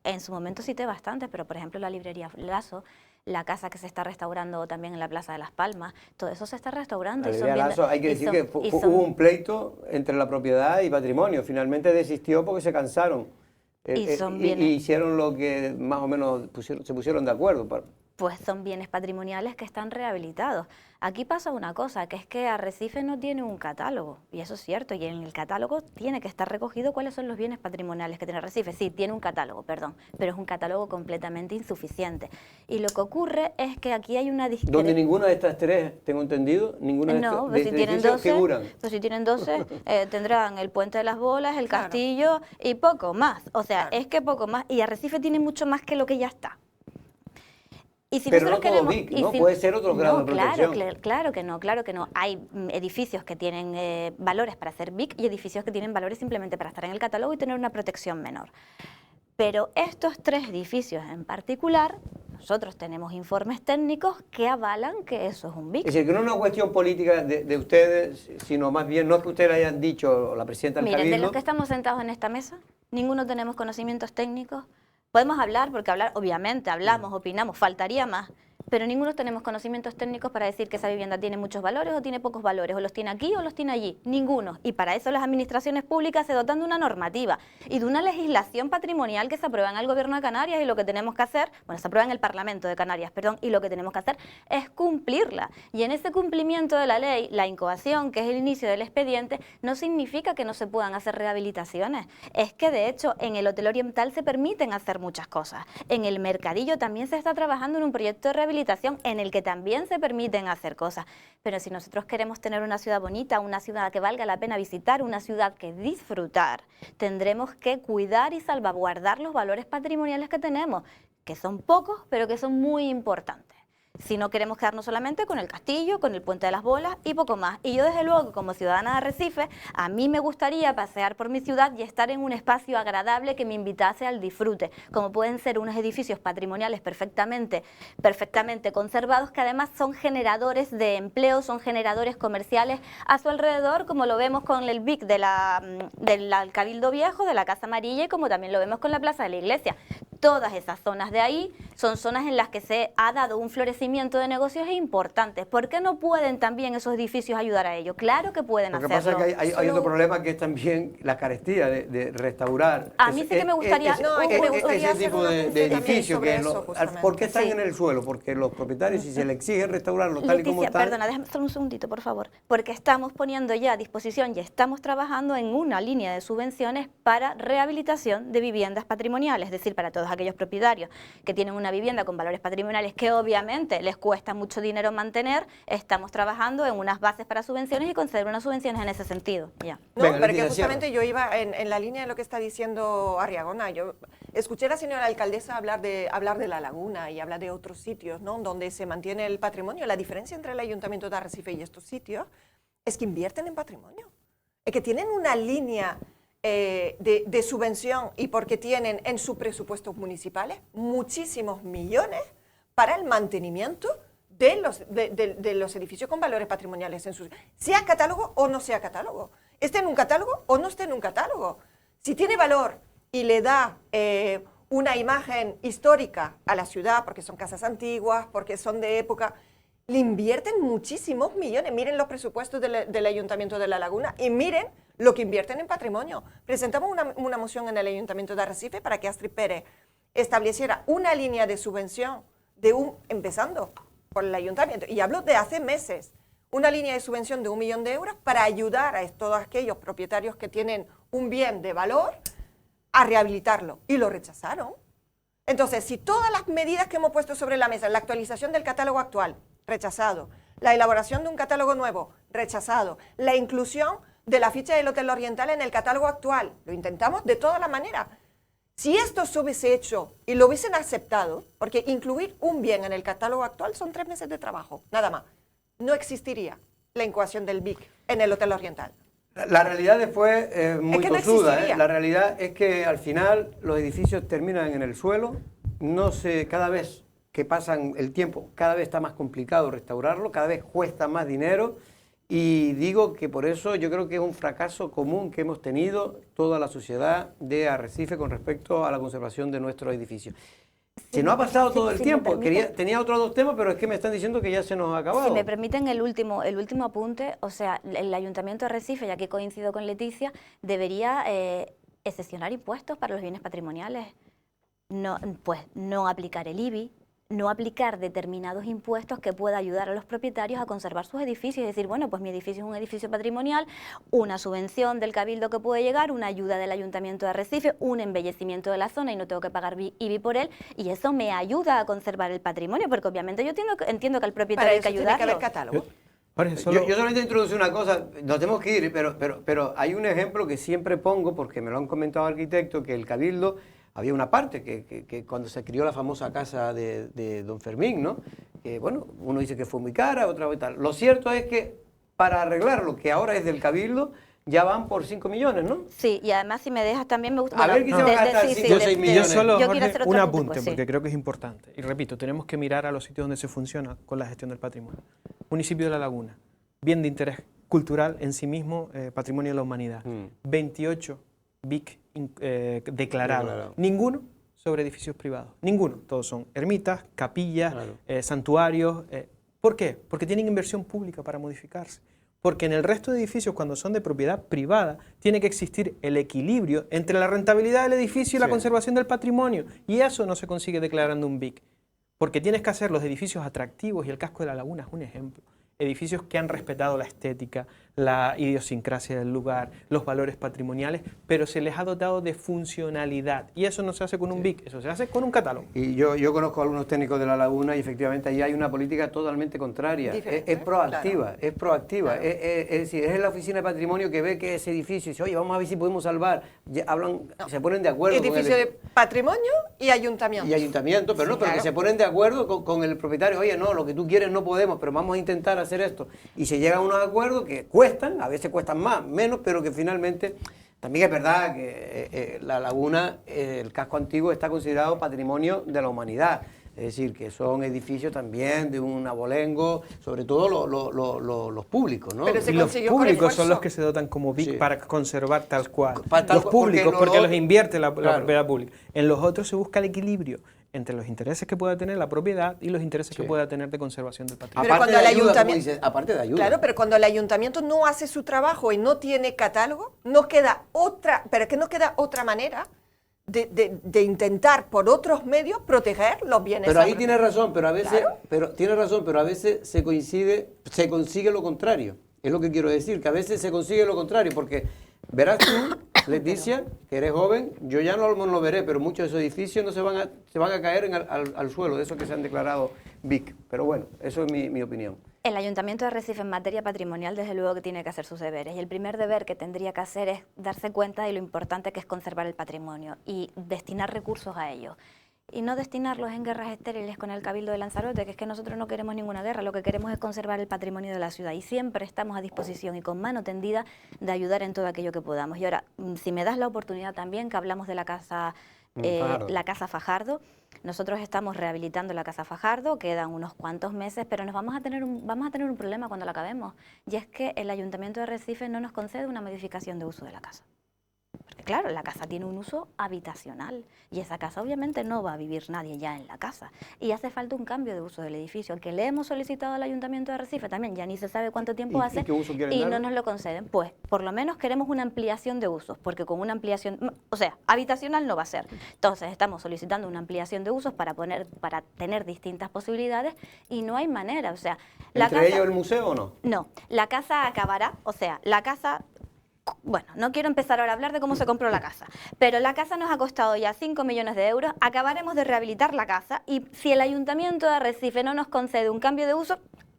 En su momento cité bastantes, pero por ejemplo la librería Lazo, la casa que se está restaurando también en la Plaza de Las Palmas, todo eso se está restaurando. Hay que decir que hubo un pleito entre la propiedad y patrimonio, finalmente desistió porque se cansaron y hicieron lo que más o menos se pusieron de acuerdo. Pues son bienes patrimoniales que están rehabilitados. Aquí pasa una cosa, que es que Arrecife no tiene un catálogo, y eso es cierto, y en el catálogo tiene que estar recogido cuáles son los bienes patrimoniales que tiene Arrecife. Sí, tiene un catálogo, perdón, pero es un catálogo completamente insuficiente. Y lo que ocurre es que aquí hay una discrepancia. Donde ninguna de estas tres, tengo entendido, ninguna de estas pues si tienen 12, figuran. Pues si tienen 12, tendrán el Puente de las Bolas, el castillo y poco más. O sea, es que poco más, y Arrecife tiene mucho más que lo que ya está. Y si pero no todo BIC, ¿no? Puede ser otro grado de protección. Claro que no. Hay edificios que tienen valores para ser BIC y edificios que tienen valores simplemente para estar en el catálogo y tener una protección menor. Pero estos tres edificios en particular, nosotros tenemos informes técnicos que avalan que eso es un BIC. Es decir, que no es una cuestión política de ustedes, sino más bien, no es que ustedes hayan dicho, la presidenta del Cabildo. Miren, de los que estamos sentados en esta mesa, ninguno tenemos conocimientos técnicos. Podemos hablar, porque hablar, obviamente, hablamos, opinamos, faltaría más, pero ninguno tenemos conocimientos técnicos para decir que esa vivienda tiene muchos valores o tiene pocos valores, o los tiene aquí o los tiene allí, ninguno. Y para eso las administraciones públicas se dotan de una normativa y de una legislación patrimonial que se aprueba en el Gobierno de Canarias, y lo que tenemos que hacer, bueno, se aprueba en el Parlamento de Canarias, perdón, y lo que tenemos que hacer es cumplirla. Y en ese cumplimiento de la ley, la incoación, que es el inicio del expediente, no significa que no se puedan hacer rehabilitaciones. Es que, de hecho, en el Hotel Oriental se permiten hacer muchas cosas. En el Mercadillo también se está trabajando en un proyecto de rehabilitación en el que también se permiten hacer cosas. Pero si nosotros queremos tener una ciudad bonita, una ciudad que valga la pena visitar, una ciudad que disfrutar, tendremos que cuidar y salvaguardar los valores patrimoniales que tenemos, que son pocos, pero que son muy importantes. Si no queremos quedarnos solamente con el castillo, con el Puente de las Bolas y poco más. Y yo desde luego, como ciudadana de Arrecife, a mí me gustaría pasear por mi ciudad y estar en un espacio agradable que me invitase al disfrute, como pueden ser unos edificios patrimoniales perfectamente conservados, que además son generadores de empleo, son generadores comerciales a su alrededor, como lo vemos con el BIC del Cabildo Viejo, de la Casa Amarilla, y como también lo vemos con la Plaza de la Iglesia. Todas esas zonas de ahí son zonas en las que se ha dado un florecimiento de negocios importantes. ¿Por qué no pueden también esos edificios ayudar a ello? Claro que pueden hacerlo. Lo que pasa es que hay otro problema, que es también la carestía de restaurar. A mí sí que me gustaría... ese tipo de edificios. ¿Por qué están Sí. en el suelo? Porque los propietarios, si se les exige restaurarlo tal y como Leticia, están... perdona, déjame solo un segundito, por favor. Porque estamos poniendo ya a disposición y estamos trabajando en una línea de subvenciones para rehabilitación de viviendas patrimoniales, es decir, para todos aquellos propietarios que tienen una vivienda con valores patrimoniales que obviamente les cuesta mucho dinero mantener. Estamos trabajando en unas bases para subvenciones y conceder unas subvenciones en ese sentido. Ya. No, Venga, pero que Leticia, justamente yo iba en la línea de lo que está diciendo Arriagona. Yo escuché a la señora alcaldesa hablar de la laguna y hablar de otros sitios, ¿no?, donde se mantiene el patrimonio. La diferencia entre el Ayuntamiento de Arrecife y estos sitios es que invierten en patrimonio, es que tienen una línea de subvención, y porque tienen en sus presupuestos municipales muchísimos millones para el mantenimiento de los edificios con valores patrimoniales, sea catálogo o no sea catálogo, esté en un catálogo o no esté en un catálogo. Si tiene valor y le da una imagen histórica a la ciudad, porque son casas antiguas, porque son de época, le invierten muchísimos millones. Miren los presupuestos del Ayuntamiento de La Laguna y miren lo que invierten en patrimonio. Presentamos una moción en el Ayuntamiento de Arrecife para que Astrid Pérez estableciera una línea de subvención empezando por el Ayuntamiento, y hablo de hace meses, una línea de subvención de 1 millón de euros para ayudar a todos aquellos propietarios que tienen un bien de valor a rehabilitarlo, y lo rechazaron. Entonces, si todas las medidas que hemos puesto sobre la mesa, la actualización del catálogo actual, rechazado, la elaboración de un catálogo nuevo, rechazado, la inclusión de la ficha del Hotel Oriental en el catálogo actual, lo intentamos de todas las maneras. Si esto se hubiese hecho y lo hubiesen aceptado, porque incluir un bien en el catálogo actual son 3 meses de trabajo, nada más, no existiría la incoación del BIC en el Hotel Oriental. La realidad después es muy que no tozuda, existiría. La realidad es que al final los edificios terminan en el suelo, cada vez que pasan el tiempo, cada vez está más complicado restaurarlo, cada vez cuesta más dinero, y digo que por eso yo creo que es un fracaso común que hemos tenido toda la sociedad de Arrecife con respecto a la conservación de nuestros edificios. Se nos ha pasado todo el tiempo. Tenía otros 2 temas, pero es que me están diciendo que ya se nos ha acabado. Si me permiten el último apunte, o sea, el Ayuntamiento de Arrecife, ya que coincido con Leticia, debería excepcionar impuestos para los bienes patrimoniales. No aplicar el IBI, no aplicar determinados impuestos que pueda ayudar a los propietarios a conservar sus edificios y decir, bueno, pues mi edificio es un edificio patrimonial, una subvención del Cabildo que puede llegar, una ayuda del Ayuntamiento de Arrecife, un embellecimiento de la zona y no tengo que pagar IBI por él, y eso me ayuda a conservar el patrimonio, porque obviamente yo entiendo que al propietario hay que ayudarlo. Tiene que haber catálogo. Yo solamente introducí una cosa, nos tenemos que ir, pero hay un ejemplo que siempre pongo, porque me lo han comentado arquitectos, que el Cabildo, había una parte que cuando se crió la famosa casa de Don Fermín, ¿no?, que bueno, uno dice que fue muy cara, otra vez tal. Lo cierto es que para arreglar lo que ahora es del Cabildo, ya van por 5 millones, ¿no? Sí, y además si me dejas también me gusta... A ver qué se va a gastar 5 o 6 millones. Yo solo, Yo Jorge, quiero hacer otro un apunte, apunte, pues, sí. porque creo que es importante. Y repito, tenemos que mirar a los sitios donde se funciona con la gestión del patrimonio. Municipio de La Laguna, bien de interés cultural en sí mismo, patrimonio de la humanidad. 28 BIC declarados. Ninguno sobre edificios privados. Ninguno. Todos son ermitas, capillas, santuarios. ¿Por qué? Porque tienen inversión pública para modificarse. Porque en el resto de edificios, cuando son de propiedad privada, tiene que existir el equilibrio entre la rentabilidad del edificio y la conservación del patrimonio. Y eso no se consigue declarando un BIC. Porque tienes que hacer los edificios atractivos, y el casco de La Laguna es un ejemplo. edificios que han respetado la estética, la idiosincrasia del lugar, los valores patrimoniales, pero se les ha dotado de funcionalidad. Y eso no se hace con un BIC, eso se hace con un catálogo. Y yo conozco a algunos técnicos de La Laguna y efectivamente ahí hay una política totalmente contraria. Es proactiva, claro. Es proactiva. Claro. Es decir, es la oficina de patrimonio que ve que ese edificio y dice, oye, vamos a ver si podemos salvar. Se ponen de acuerdo. Edificio de patrimonio y ayuntamiento. Y ayuntamiento, pero sí, no, pero claro, que se ponen de acuerdo con el propietario. Oye, no, lo que tú quieres no podemos, pero vamos a intentar hacer esto. Y se llega a unos acuerdos que cuestan, a veces cuestan más, menos, pero que finalmente... También es verdad que La Laguna, el casco antiguo, está considerado patrimonio de la humanidad. Es decir, que son edificios también de un abolengo, sobre todo los públicos, ¿no? Pero y los públicos son los que se dotan como BIC, sí, para conservar tal cual. Los públicos, porque los invierte la propiedad pública. En los otros se busca el equilibrio entre los intereses que pueda tener la propiedad y los intereses, sí, que pueda tener de conservación del patrimonio. Pero cuando el ayuntamiento, aparte de ayuda. Claro, pero cuando el ayuntamiento no hace su trabajo y no tiene catálogo, no queda otra manera de intentar por otros medios proteger los bienes. Pero ahí tiene razón, pero a veces, claro, pero a veces se consigue lo contrario. Es lo que quiero decir, que a veces se consigue lo contrario, porque verás tú, Leticia, que eres joven, yo ya no lo veré, pero muchos de esos edificios no se van a caer al suelo, de esos que se han declarado BIC. Pero bueno, eso es mi opinión. El Ayuntamiento de Arrecife en materia patrimonial desde luego que tiene que hacer sus deberes y el primer deber que tendría que hacer es darse cuenta de lo importante que es conservar el patrimonio y destinar recursos a ello. Y no destinarlos en guerras estériles con el Cabildo de Lanzarote, que es que nosotros no queremos ninguna guerra, lo que queremos es conservar el patrimonio de la ciudad y siempre estamos a disposición y con mano tendida de ayudar en todo aquello que podamos. Y ahora, si me das la oportunidad también, que hablamos de la Casa Fajardo, nosotros estamos rehabilitando la Casa Fajardo, quedan unos cuantos meses, pero vamos a tener un problema cuando la acabemos, y es que el Ayuntamiento de Arrecife no nos concede una modificación de uso de la casa. Porque claro, la casa tiene un uso habitacional y esa casa obviamente no va a vivir nadie ya en la casa. Y hace falta un cambio de uso del edificio, al que le hemos solicitado al Ayuntamiento de Arrecife también, ya ni se sabe cuánto tiempo hace, y no nos lo conceden. Pues por lo menos queremos una ampliación de usos, porque con una ampliación, o sea, habitacional no va a ser. Entonces estamos solicitando una ampliación de usos para tener distintas posibilidades y no hay manera. O sea, ¿entre ellos el museo o no? No, la casa acabará, o sea, la casa... Bueno, no quiero empezar ahora a hablar de cómo se compró la casa, pero la casa nos ha costado ya 5 millones de euros, acabaremos de rehabilitar la casa y si el Ayuntamiento de Arrecife no nos concede un cambio de uso,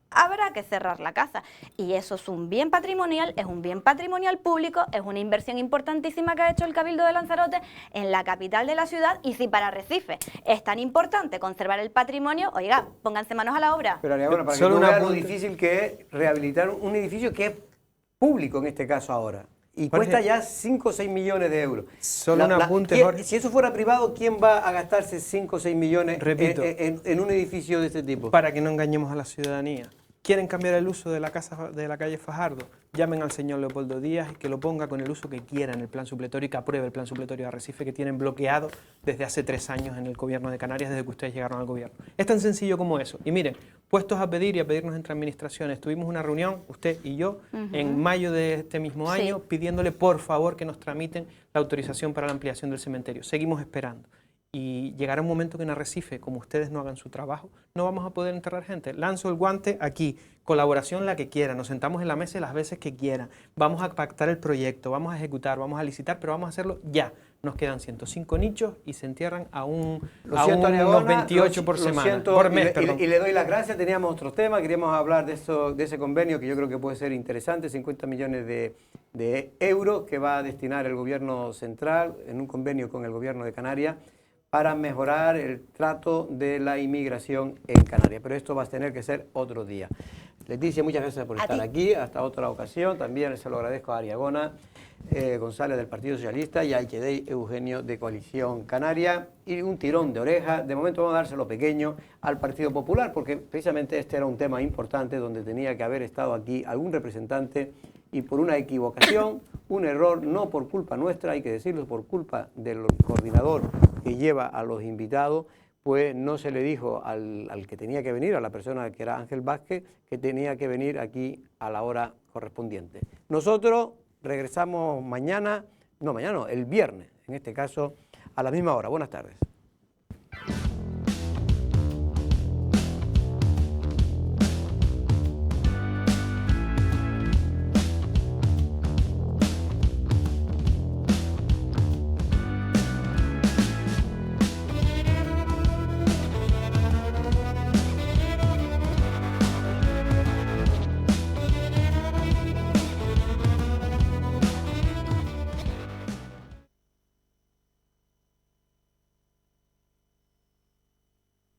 habrá que cerrar la casa. Y eso es un bien patrimonial, es un bien patrimonial público, es una inversión importantísima que ha hecho el Cabildo de Lanzarote en la capital de la ciudad y si para Arrecife es tan importante conservar el patrimonio, oiga, pónganse manos a la obra. Pero Ariana, para que tú veas lo difícil que es rehabilitar un edificio que es público en este caso ahora. Y cuesta ya 5 o 6 millones de euros. Solo un apunte, Jorge. Si eso fuera privado, ¿quién va a gastarse 5 o 6 millones Repito, en un edificio de este tipo? Para que no engañemos a la ciudadanía. ¿Quieren cambiar el uso de la casa de la calle Fajardo? Llamen al señor Leopoldo Díaz y que lo ponga con el uso que quiera en el plan supletorio y que apruebe el plan supletorio de Arrecife que tienen bloqueado desde hace 3 años en el gobierno de Canarias, desde que ustedes llegaron al gobierno. Es tan sencillo como eso. Y miren, puestos a pedir y a pedirnos entre administraciones, tuvimos una reunión, usted y yo, en mayo de este mismo año, pidiéndole por favor que nos tramiten la autorización para la ampliación del cementerio. Seguimos esperando. Y llegará un momento que en Arrecife, como ustedes no hagan su trabajo, no vamos a poder enterrar gente. Lanzo el guante aquí, colaboración la que quiera, nos sentamos en la mesa las veces que quieran, vamos a pactar el proyecto, vamos a ejecutar, vamos a licitar, pero vamos a hacerlo ya. Nos quedan 105 nichos y se entierran a unos 28 por semana, por mes, perdón. Y le doy las gracias, teníamos otros temas, queríamos hablar de ese convenio que yo creo que puede ser interesante, 50 millones de euros que va a destinar el gobierno central en un convenio con el gobierno de Canarias para mejorar el trato de la inmigración en Canarias. Pero esto va a tener que ser otro día. Leticia, muchas gracias por estar aquí. Hasta otra ocasión. También se lo agradezco a Ariagona González del Partido Socialista y a Echedei Eugenio de Coalición Canaria. Y un tirón de oreja. De momento vamos a dárselo pequeño al Partido Popular, porque precisamente este era un tema importante donde tenía que haber estado aquí algún representante y por una equivocación, un error, no por culpa nuestra, hay que decirlo, por culpa del coordinador que lleva a los invitados, pues no se le dijo al que tenía que venir, a la persona que era Ángel Vázquez, que tenía que venir aquí a la hora correspondiente. Nosotros regresamos el viernes, en este caso, a la misma hora. Buenas tardes.